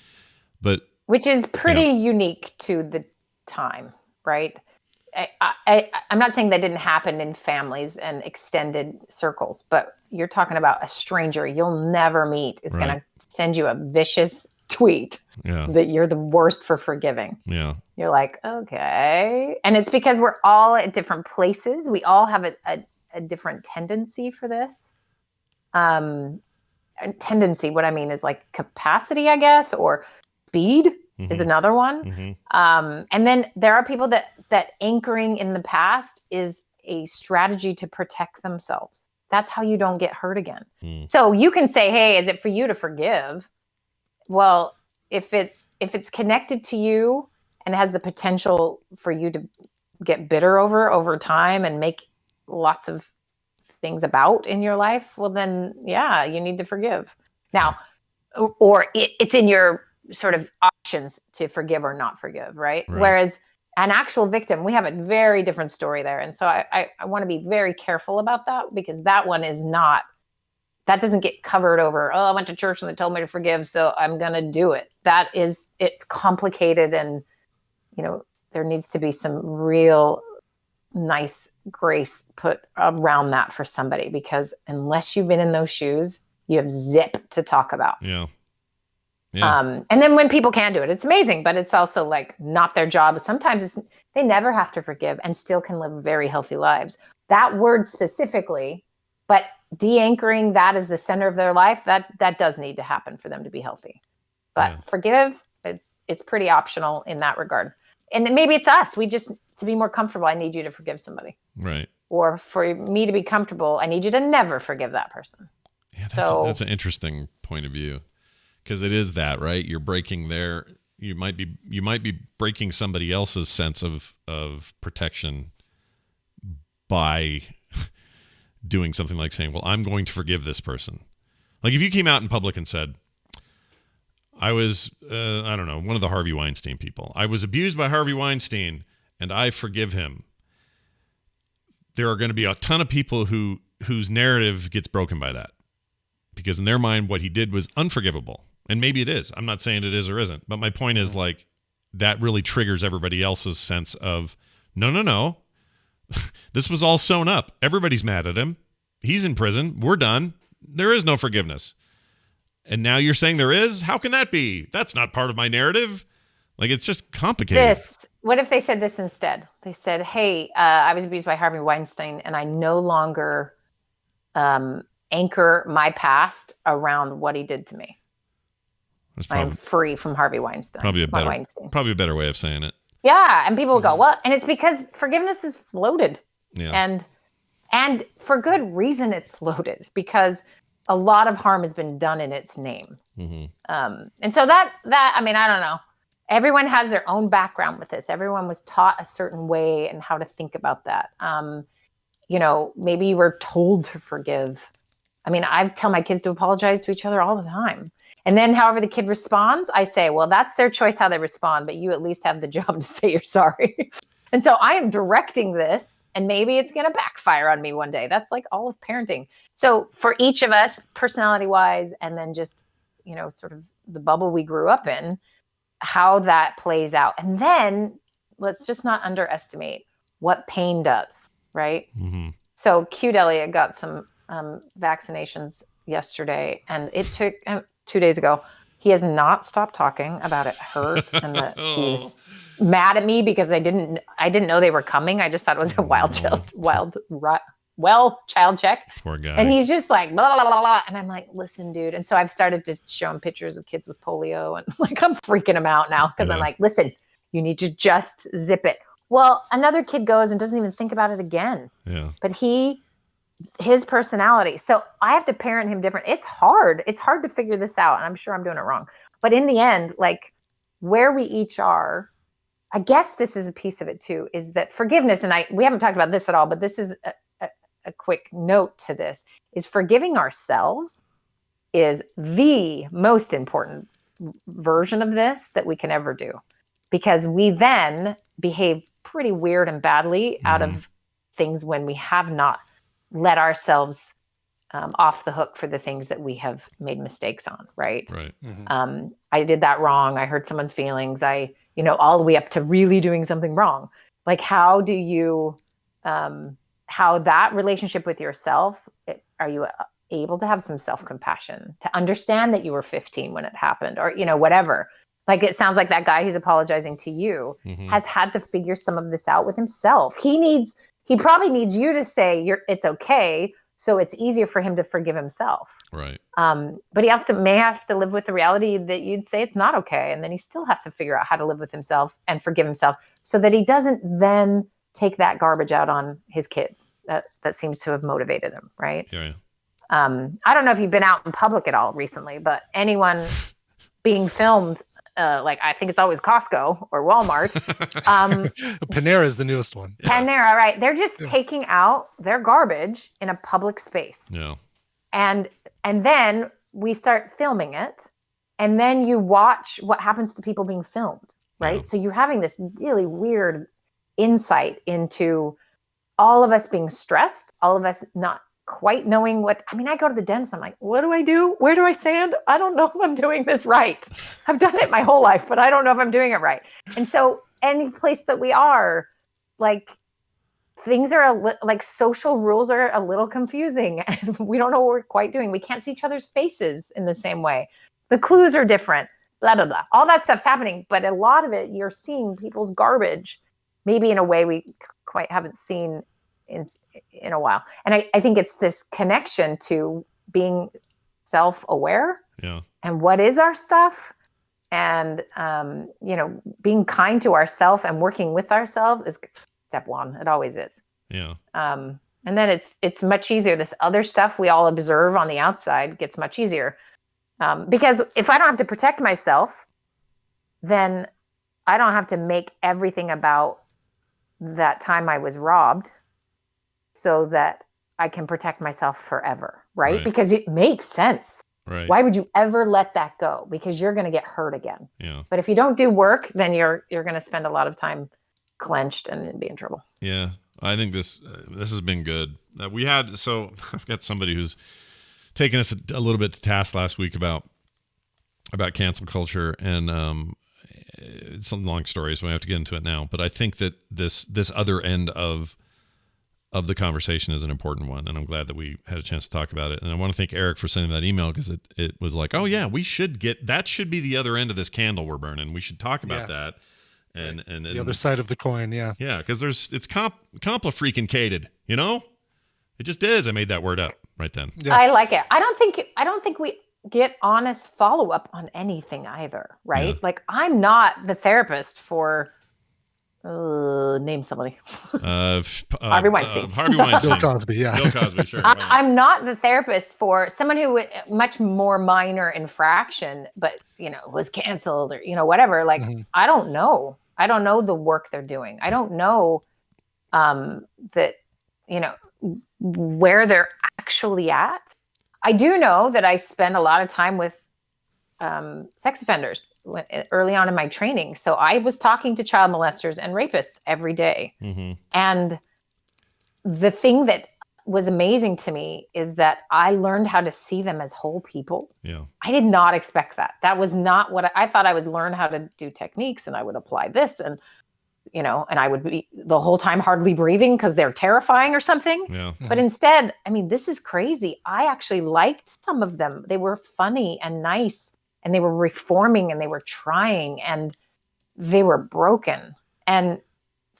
But which is pretty unique to the time, right? I'm not saying that didn't happen in families and extended circles, but you're talking about a stranger you'll never meet is going to send you a vicious tweet that you're the worst for forgiving. Yeah. You're like, okay. And it's because we're all at different places. We all have a different tendency for this. And tendency, what I mean is like capacity, I guess, or speed is another one. And then there are people that anchoring in the past is a strategy to protect themselves. That's how you don't get hurt again. So you can say, hey, is it for you to forgive? Well, if it's connected to you and has the potential for you to get bitter over time and make lots of things about in your life, well then, yeah, you need to forgive. Now, or it's in your sort of options to forgive or not forgive, right? Whereas an actual victim, we have a very different story there. And so I want to be very careful about that, because that one is not, that doesn't get covered over, oh, I went to church and they told me to forgive, so I'm going to do it. It's complicated, and, there needs to be some real nice grace put around that for somebody, because unless you've been in those shoes, you have zip to talk about. Yeah. And then when people can do it, it's amazing, but it's also like not their job. Sometimes they never have to forgive and still can live very healthy lives. That word specifically, but de-anchoring that as the center of their life, that does need to happen for them to be healthy. But forgive, it's pretty optional in that regard. And then maybe it's us. We just, to be more comfortable, I need you to forgive somebody. Right. Or for me to be comfortable, I need you to never forgive that person. Yeah, that's an interesting point of view. Because it is that, right? You're breaking you might be breaking somebody else's sense of protection by doing something like saying, well, I'm going to forgive this person. Like if you came out in public and said, I was, I don't know, one of the Harvey Weinstein people. I was abused by Harvey Weinstein and I forgive him. There are going to be a ton of people whose narrative gets broken by that. Because in their mind, what he did was unforgivable. And maybe it is. I'm not saying it is or isn't. But my point is, like, that really triggers everybody else's sense of, no. This was all sewn up. Everybody's mad at him. He's in prison. We're done. There is no forgiveness. And now you're saying there is? How can that be? That's not part of my narrative. Like, it's just complicated. what if they said this instead? They said, "Hey, I was abused by Harvey Weinstein, and I no longer anchor my past around what he did to me. I am free from Harvey Weinstein." Probably a better way of saying it. Yeah, and people will go, "Well," and it's because forgiveness is loaded, and for good reason. It's loaded because a lot of harm has been done in its name, and so that I mean, I don't know. Everyone has their own background with this. Everyone was taught a certain way and how to think about that. Maybe you were told to forgive. I mean, I tell my kids to apologize to each other all the time. And then however the kid responds, I say, well, that's their choice how they respond, but you at least have the job to say you're sorry. And so I am directing this, and maybe it's going to backfire on me one day. That's like all of parenting. So for each of us, personality-wise, and then just, sort of the bubble we grew up in, how that plays out. And then let's just not underestimate what pain does, right? So cute Elliot got some vaccinations yesterday, and it took 2 days ago. He has not stopped talking about it hurt and that he was mad at me because I didn't know they were coming. I just thought it was a wild child check. Poor guy. And he's just like, blah, blah, blah, blah. And I'm like, listen, dude. And so I've started to show him pictures of kids with polio, and I'm freaking him out now because I'm like, listen, you need to just zip it. Well, another kid goes and doesn't even think about it again. Yeah. But his personality. So I have to parent him different. It's hard. It's hard to figure this out. And I'm sure I'm doing it wrong. But in the end, like where we each are, I guess this is a piece of it too, is that forgiveness, and we haven't talked about this at all, but this is a quick note to this, is forgiving ourselves is the most important version of this that we can ever do. Because we then behave pretty weird and badly out of things when we have not let ourselves off the hook for the things that we have made mistakes on, right? Right. I did that wrong. I hurt someone's feelings. All the way up to really doing something wrong. Like, how do you, how that relationship with yourself, are you able to have some self-compassion, to understand that you were 15 when it happened, or, whatever. Like, it sounds like that guy who's apologizing to you has had to figure some of this out with himself. He probably needs you to say it's okay, so it's easier for him to forgive himself. Right. But he may have to live with the reality that you'd say it's not okay, and then he still has to figure out how to live with himself and forgive himself, so that he doesn't then take that garbage out on his kids. That seems to have motivated him, right? Yeah. I don't know if you've been out in public at all recently, but anyone being filmed. I think it's always Costco or Walmart. Panera is the newest one. Panera, right? They're just taking out their garbage in a public space. Yeah. And then we start filming it, and then you watch what happens to people being filmed, right? Yeah. So you're having this really weird insight into all of us being stressed, all of us not quite knowing I go to the dentist. I'm like, what do I do? Where do I sand? I don't know if I'm doing this right. I've done it my whole life, but I don't know if I'm doing it right. And so any place that we are, like, things are like social rules are a little confusing, and we don't know what we're quite doing. We can't see each other's faces in the same way. The clues are different, blah, blah, blah. All that stuff's happening. But a lot of it, you're seeing people's garbage, maybe in a way we quite haven't seen in a while. And I think it's this connection to being self-aware and what is our stuff, and being kind to ourselves and working with ourselves is step one. It always is. And then it's much easier. This other stuff we all observe on the outside gets much easier, because if I don't have to protect myself, then I don't have to make everything about that time I was robbed, so that I can protect myself forever, right? Because it makes sense. Right. Why would you ever let that go? Because you're going to get hurt again. Yeah. But if you don't do work, then you're going to spend a lot of time clenched and be in trouble. Yeah. I think this has been good. I've got somebody who's taken us a little bit to task last week about cancel culture, and it's a long story, so we have to get into it now. But I think that this other end of the conversation is an important one, and I'm glad that we had a chance to talk about it. And I want to thank Eric for sending that email, because it was like, oh yeah, we should get that, should be the other end of this candle we're burning. We should talk about that. and the other side of the coin. Yeah. Yeah, because it's compla-freaking-cated, you know? It just is. I made that word up right then. Yeah. I like it. I don't think we get honest follow-up on anything either, right? Yeah. Like, I'm not the therapist for name somebody. Harvey Weinstein. Harvey Weinstein. Bill Cosby, yeah. Bill Cosby, sure. Why not? I'm not the therapist for someone who much more minor infraction, but was canceled or whatever. Like, I don't know. I don't know the work they're doing. I don't know that where they're actually at. I do know that I spend a lot of time with sex offenders early on in my training. So I was talking to child molesters and rapists every day. Mm-hmm. And the thing that was amazing to me is that I learned how to see them as whole people. Yeah. I did not expect that. That was not what I thought. I would learn how to do techniques and I would apply this and and I would be the whole time hardly breathing because they're terrifying or something. Yeah. But instead, this is crazy. I actually liked some of them. They were funny and nice and they were reforming and they were trying and they were broken. And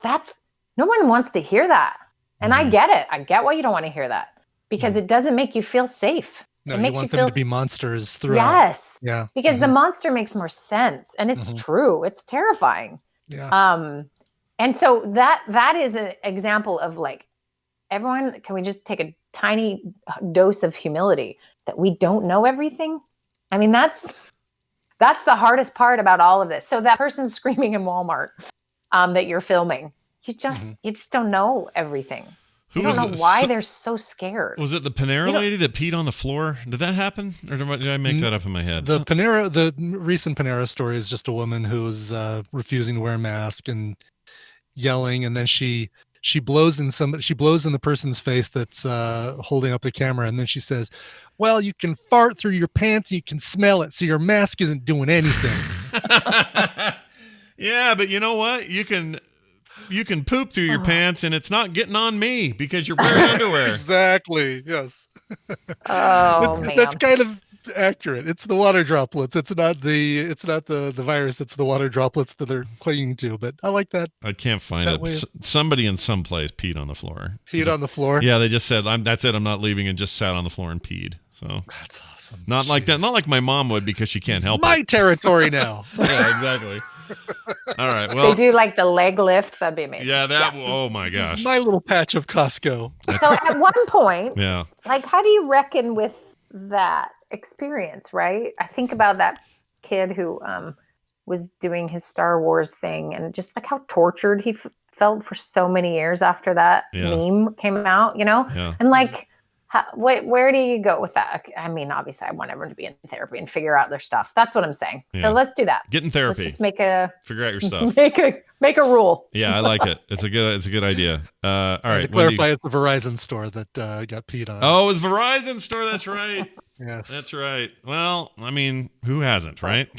no one wants to hear that. And I get it. I get why you don't want to hear that because it doesn't make you feel safe. No, it makes you want you them feel to be monsters throughout. Yes. Yeah. Because the monster makes more sense and it's true. It's terrifying. Yeah. And so that is an example of like, everyone, can we just take a tiny dose of humility that we don't know everything? That's the hardest part about all of this. So that person screaming in Walmart that you're filming, you just don't know everything. You don't know why they're so scared. Was it the Panera lady that peed on the floor? Did that happen? Or did I make that up in my head? The recent Panera story is just a woman who was refusing to wear a mask and yelling, and then she blows in the person's face that's holding up the camera, and then she says, well, you can fart through your pants and you can smell it, so your mask isn't doing anything. Yeah, but you know what? You can poop through your pants and it's not getting on me because you're wearing underwear. Exactly. Yes. Oh, man. That's kind of accurate. It's the water droplets. It's not the virus. It's the water droplets that they're clinging to. But I like that. I can't find it. Somebody in some place peed on the floor. On the floor? Yeah, they just said, that's it. I'm not leaving, and just sat on the floor and peed. So that's awesome. Not like that. Not like my mom would because she can't help my territory now. Yeah, exactly. All right. Well, they do like the leg lift. That'd be amazing. Yeah. Oh my gosh. It's my little patch of Costco. So at one point, yeah. Like, how do you reckon with that experience? Right. I think about that kid who was doing his Star Wars thing, and just like how tortured he felt for so many years after that meme came out. Yeah. And like. Where do you go with that? Obviously, I want everyone to be in therapy and figure out their stuff. That's what I'm saying. Yeah. So let's do that. Get in therapy. Let's just figure out your stuff. Make a rule. Yeah, I like it. It's a good idea. All right. To clarify, it's the Verizon store that got peed on. Oh, it was Verizon store. That's right. Yes, that's right. Well, who hasn't, right?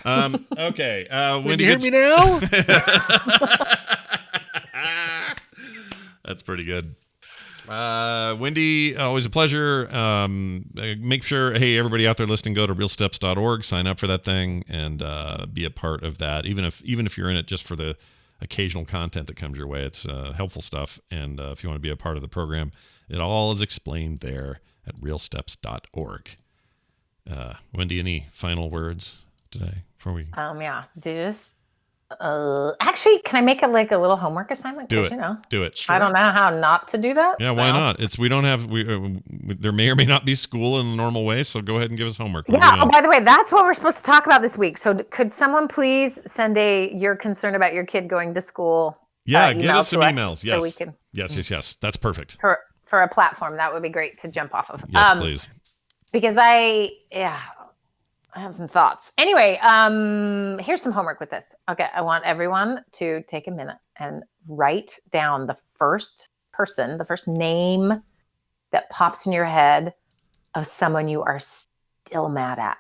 Okay. Wendy, you hear me now? That's pretty good. Wendy, always a pleasure. Make sure, hey, everybody out there listening, go to realsteps.org, sign up for that thing, and be a part of that. Even if you're in it just for the occasional content that comes your way, it's helpful stuff. And if you want to be a part of the program, it all is explained there at realsteps.org. Wendy, any final words today before we? Just. Actually, can I make it like a little homework assignment? Do it. Do it. Sure. I don't know how not to do that. Yeah, why not? There may or may not be school in the normal way, so go ahead and give us homework. Yeah. Oh, by the way, that's what we're supposed to talk about this week. So could someone please send you're concerned about your kid going to school? Yeah, give us some emails. Yes. So we can. Yes. That's perfect. For a platform, that would be great to jump off of. Yes, please. Because I have some thoughts. Anyway, here's some homework with this. Okay, I want everyone to take a minute and write down the first person, the first name that pops in your head of someone you are still mad at.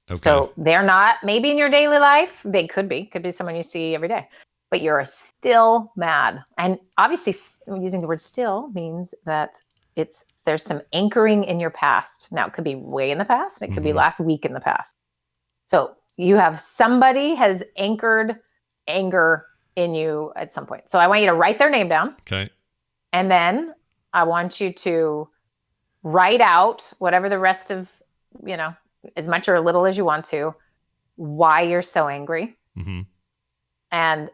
Okay. So they're not maybe in your daily life. They could be someone you see every day, but you're still mad. And obviously using the word still means that there's some anchoring in your past. Now, it could be way in the past. It could be last week in the past. So you have somebody has anchored anger in you at some point. So I want you to write their name down. Okay. And then I want you to write out whatever the rest of, as much or a little as you want to, why you're so angry. Mm-hmm. And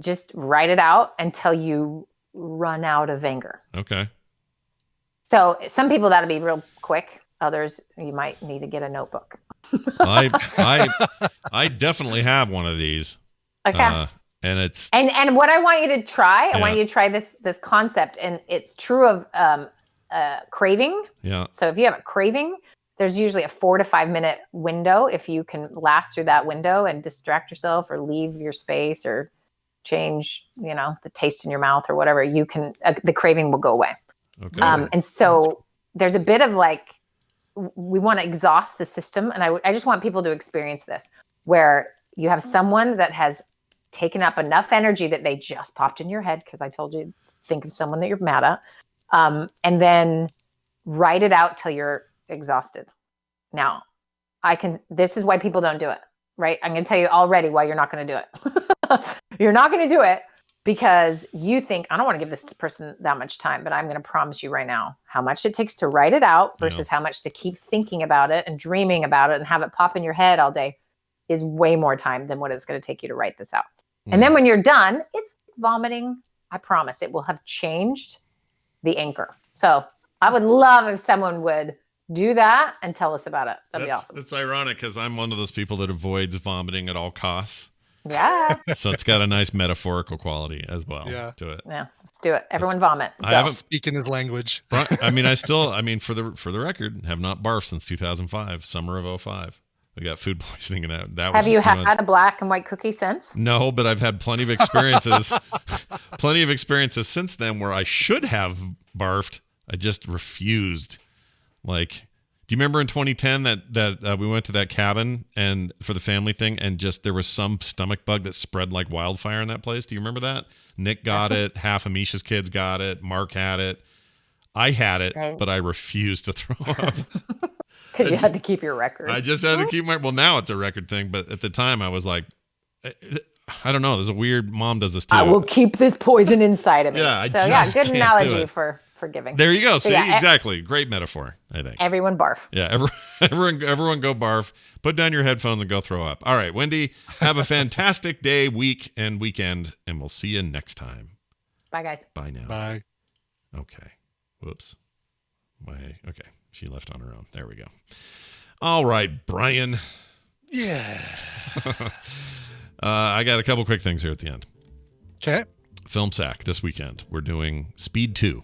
just write it out until you run out of anger. Okay. So some people that'll be real quick. Others, you might need to get a notebook. I definitely have one of these. Okay. And it's and what I want you to try, I want you to try this concept, and it's true of craving. Yeah. So if you have a craving, there's usually a 4 to 5 minute window. If you can last through that window and distract yourself or leave your space or change, the taste in your mouth or whatever, you can, the craving will go away. Okay. And so there's a bit of like, we want to exhaust the system. And I just want people to experience this, where you have someone that has taken up enough energy that they just popped in your head, because I told you, think of someone that you're mad at, and then write it out till you're exhausted. Now, this is why people don't do it, right? I'm going to tell you already why you're not going to do it. You're not going to do it because you think, I don't want to give this person that much time, but I'm going to promise you right now how much it takes to write it out versus how much to keep thinking about it and dreaming about it and have it pop in your head all day is way more time than what it's going to take you to write this out. And then when you're done, it's vomiting. I promise it will have changed the anchor. So I would love if someone would do that and tell us about it. That'd be awesome. It's ironic because I'm one of those people that avoids vomiting at all costs. Yeah. So it's got a nice metaphorical quality as well to it. Yeah, let's do it. Everyone vomit. I haven't speaking his language. For the record, have not barfed since 2005, summer of 2005. We got food poisoning and that was. Have you had a black and white cookie since? No, but I've had plenty of experiences. Plenty of experiences since then where I should have barfed. I just refused. Like, do you remember in 2010 that we went to that cabin and for the family thing, and just there was some stomach bug that spread like wildfire in that place? Do you remember that? Nick got it. Half of Misha's kids got it. Mark had it. I had it, but I refused to throw up. Because you had to keep your record. I just had to keep well, now it's a record thing, but at the time I was like, I don't know. There's a weird, mom does this too. I will keep this poison inside of me. Yeah, good analogy for giving. There you go. See, exactly. Great metaphor, I think. Everyone barf. Yeah, everyone go barf. Put down your headphones and go throw up. All right, Wendy, have a fantastic day, week, and weekend, and we'll see you next time. Bye, guys. Bye now. Bye. Okay. Whoops. Okay. She left on her own. There we go. All right, Brian. Yeah. I got a couple quick things here at the end. Okay. Film Sack this weekend. We're doing Speed 2.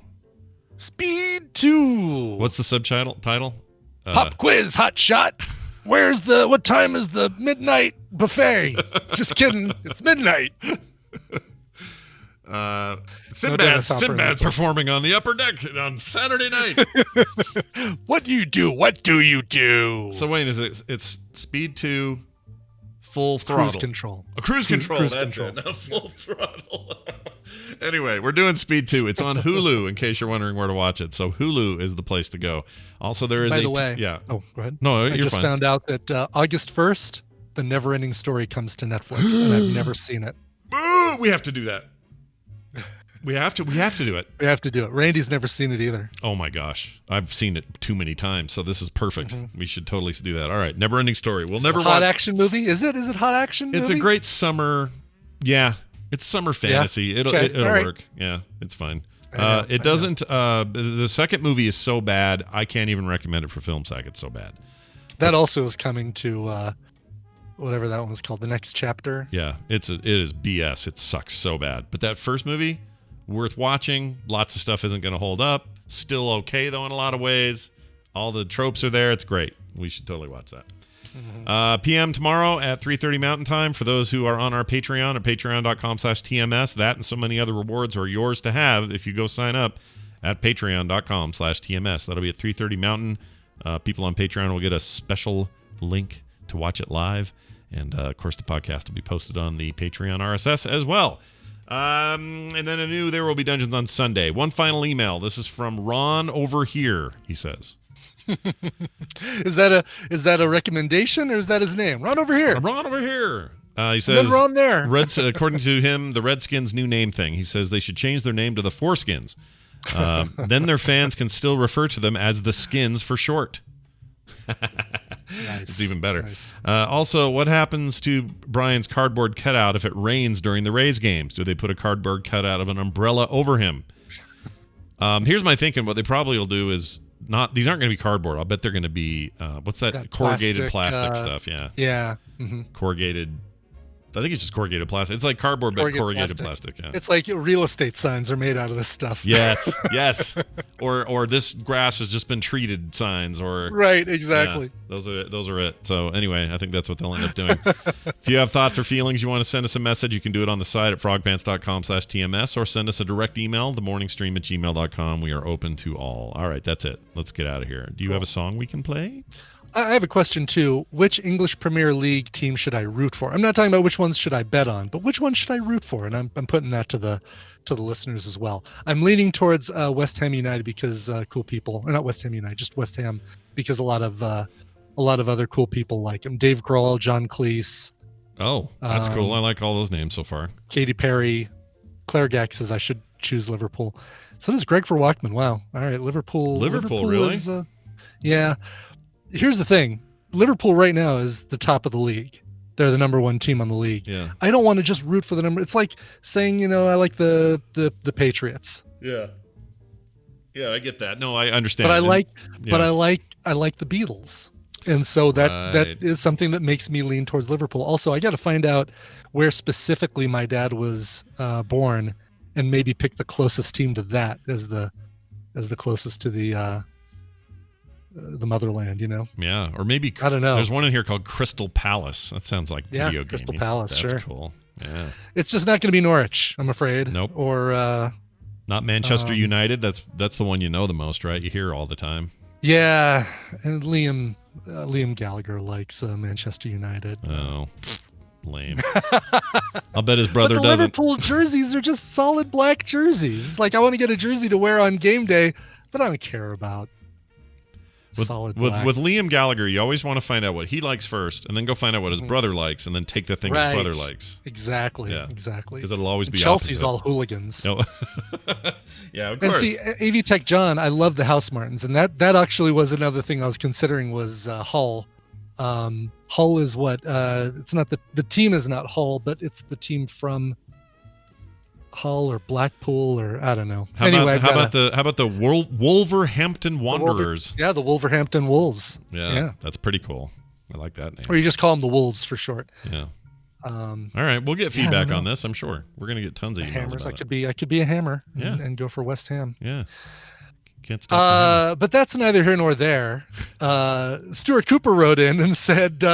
Speed 2. What's the subtitle? Pop quiz, hot shot. What time is the midnight buffet? Just kidding. It's midnight. Sinbad's performing on the upper deck on Saturday night. What do you do? What do you do? So wait, it's Speed 2 full throttle. Cruise control. Cruise control. That's it. Not full throttle. Anyway, we're doing Speed 2. It's on Hulu in case you're wondering where to watch it. So Hulu is the place to go. Also, there is By the way. Yeah. Oh, go ahead. No, I you're just fine. found out that August 1st, The Neverending Story comes to Netflix, and I've never seen it. Boo! We have to do that. We have to do it. We have to do it. Randy's never seen it either. Oh my gosh. I've seen it too many times, so this is perfect. We should totally do that. All right, Neverending Story. We'll never watch. Hot action movie? Is it hot action movie? It's a great summer. Yeah, it's summer fantasy. Yeah? It'll work. Yeah, it's fine. It doesn't. The second movie is so bad, I can't even recommend it for Film Sack. It's so bad. That also is coming to whatever that one was called, The Next Chapter. Yeah, it is BS. It sucks so bad. But that first movie, worth watching. Lots of stuff isn't going to hold up. Still okay though in a lot of ways. All the tropes are there. It's great. We should totally watch that. PM tomorrow at 3:30 Mountain Time. For those who are on our Patreon at patreon.com/TMS, that and so many other rewards are yours to have if you go sign up at patreon.com/TMS. That'll be at 3:30 Mountain. People on Patreon will get a special link to watch it live. And, of course, the podcast will be posted on the Patreon RSS as well. And then There Will Be Dungeons on Sunday. One final email. This is from Ron over here, he says. Is that a recommendation or is that his name? Ron over here. Ron over here. He says, and then we're on there. According to him, the Redskins' new name thing. He says they should change their name to the Foreskins. Then their fans can still refer to them as the Skins for short. Nice. It's even better. Nice. Also, what happens to Brian's cardboard cutout if it rains during the Rays games? Do they put a cardboard cutout of an umbrella over him? Here's my thinking. What they probably will do is not. These aren't going to be cardboard. I'll bet they're going to be what's that corrugated plastic stuff? Yeah. Yeah. Mm-hmm. Corrugated. I think it's just corrugated plastic. It's like cardboard, but corrugated plastic. Yeah. It's like real estate signs are made out of this stuff. Yes, yes. Or this grass has just been treated signs. Or right, exactly. Yeah, those are it. So anyway, I think that's what they'll end up doing. If you have thoughts or feelings, you want to send us a message, you can do it on the site at frogpants.com/TMS or send us a direct email, themorningstream@gmail.com. We are open to all. All right, that's it. Let's get out of here. Do you have a song we can play? I have a question too. Which English Premier League team should I root for? I'm not talking about which ones should I bet on, but which one should I root for? And I'm putting that to the listeners as well. I'm leaning towards West Ham United because cool people, or not West Ham United, just West Ham, because a lot of other cool people like him. Dave Grohl, John Cleese. Oh, that's cool. I like all those names so far. Katy Perry, Claire Gack says I should choose Liverpool. So does Greg Verwalkman. Wow. All right, Liverpool really? Is, yeah. Here's the thing. Liverpool right now is the top of the league. They're the number one team on the league. Yeah. I don't want to just root for the number. It's like saying, I like the Patriots. Yeah. Yeah, I get that. No, I understand. But I like the Beatles. And so that is something that makes me lean towards Liverpool. Also, I got to find out where specifically my dad was born and maybe pick the closest team to that as the closest to the motherland, Yeah, or maybe I don't know. There's one in here called Crystal Palace. That sounds like video game. Crystal Palace. That's sure. cool. Yeah, it's just not going to be Norwich, I'm afraid. Nope. Or not Manchester United. That's the one you know the most, right? You hear all the time. Yeah, and Liam Gallagher likes Manchester United. Oh, lame. I'll bet his brother but the doesn't. Liverpool jerseys are just solid black jerseys. It's like I want to get a jersey to wear on game day, but I don't care about solid black. With Liam Gallagher, you always want to find out what he likes first, and then go find out what his brother likes, and then take the thing his brother likes. Exactly. Yeah. Exactly. Because it'll always be Chelsea's opposite. all hooligans. No. Yeah, of course. And see, AV Tech John, I love the House Martins, and that actually was another thing I was considering was Hull. Hull is what? It's not the team is not Hull, but it's the team from Hull or Blackpool or I don't know. How about the Wolverhampton Wanderers? The Wolverhampton Wolves. Yeah, that's pretty cool. I like that name. Or you just call them the Wolves for short. Yeah. All right, we'll get feedback on this. I'm sure we're gonna get tons of emails hammers. about I could be a hammer. Yeah. And go for West Ham. Yeah. Can't stop. But that's neither here nor there. Stuart Cooper wrote in and said,